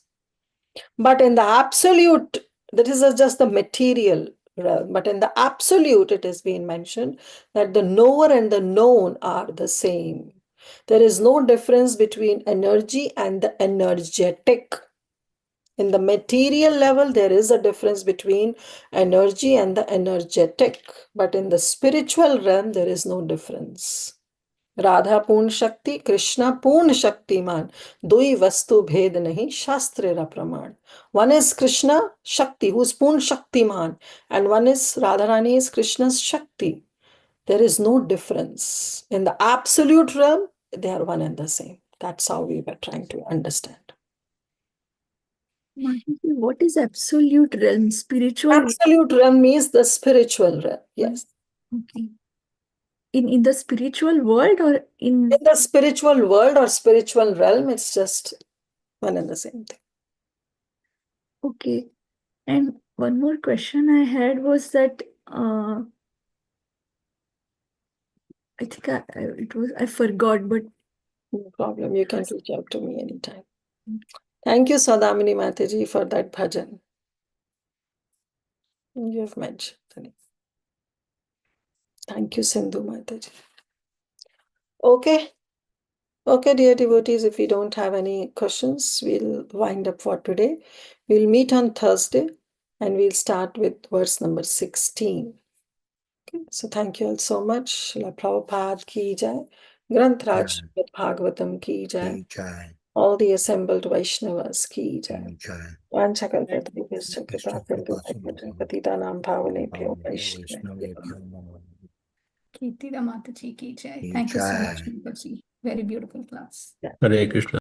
But in the absolute, that is just the material realm. But in the absolute, it has been mentioned that the knower and the known are the same. There is no difference between energy and the energetic. In the material level, there is a difference between energy and the energetic. But in the spiritual realm, there is no difference. Radha पूर्ण शक्ति, कृष्णा पूर्ण शक्तिमान, दुई वस्तु भेद नहीं शास्त्रेर प्रमाण. One is Krishna Shakti, who is Purna Shaktiman, and one is Radharani is Krishna's Shakti. There is no difference. In the absolute realm, they are one and the same. That's how we were trying to understand. What is absolute realm? Spiritual? Absolute realm means the spiritual realm. Yes. Okay. In the spiritual world or in the spiritual world or spiritual realm, it's just one and the same thing. Okay. And one more question I had was that I think I forgot, but no problem. You can reach out to me anytime. Thank you, Saudamini Mataji, for that bhajan. You have mentioned the name. Thank you, Sindhu Mataji. Okay. Okay, dear devotees, if we don't have any questions, we'll wind up for today. We'll meet on Thursday and we'll start with verse number 16. Okay, so thank you all so much. Srila Prabhupada ki jai. Granth Raj Bhagavatam ki jai. All the assembled Vaishnavas ki jai. Vanchakalpadribhyascha kripasinduਭ്യോ patitanam bhavanebhyo Vaishnavebhyo. Kirtida Mataji ki jai. Thank you so much, Mataji. Very beautiful class. Hare Krishna.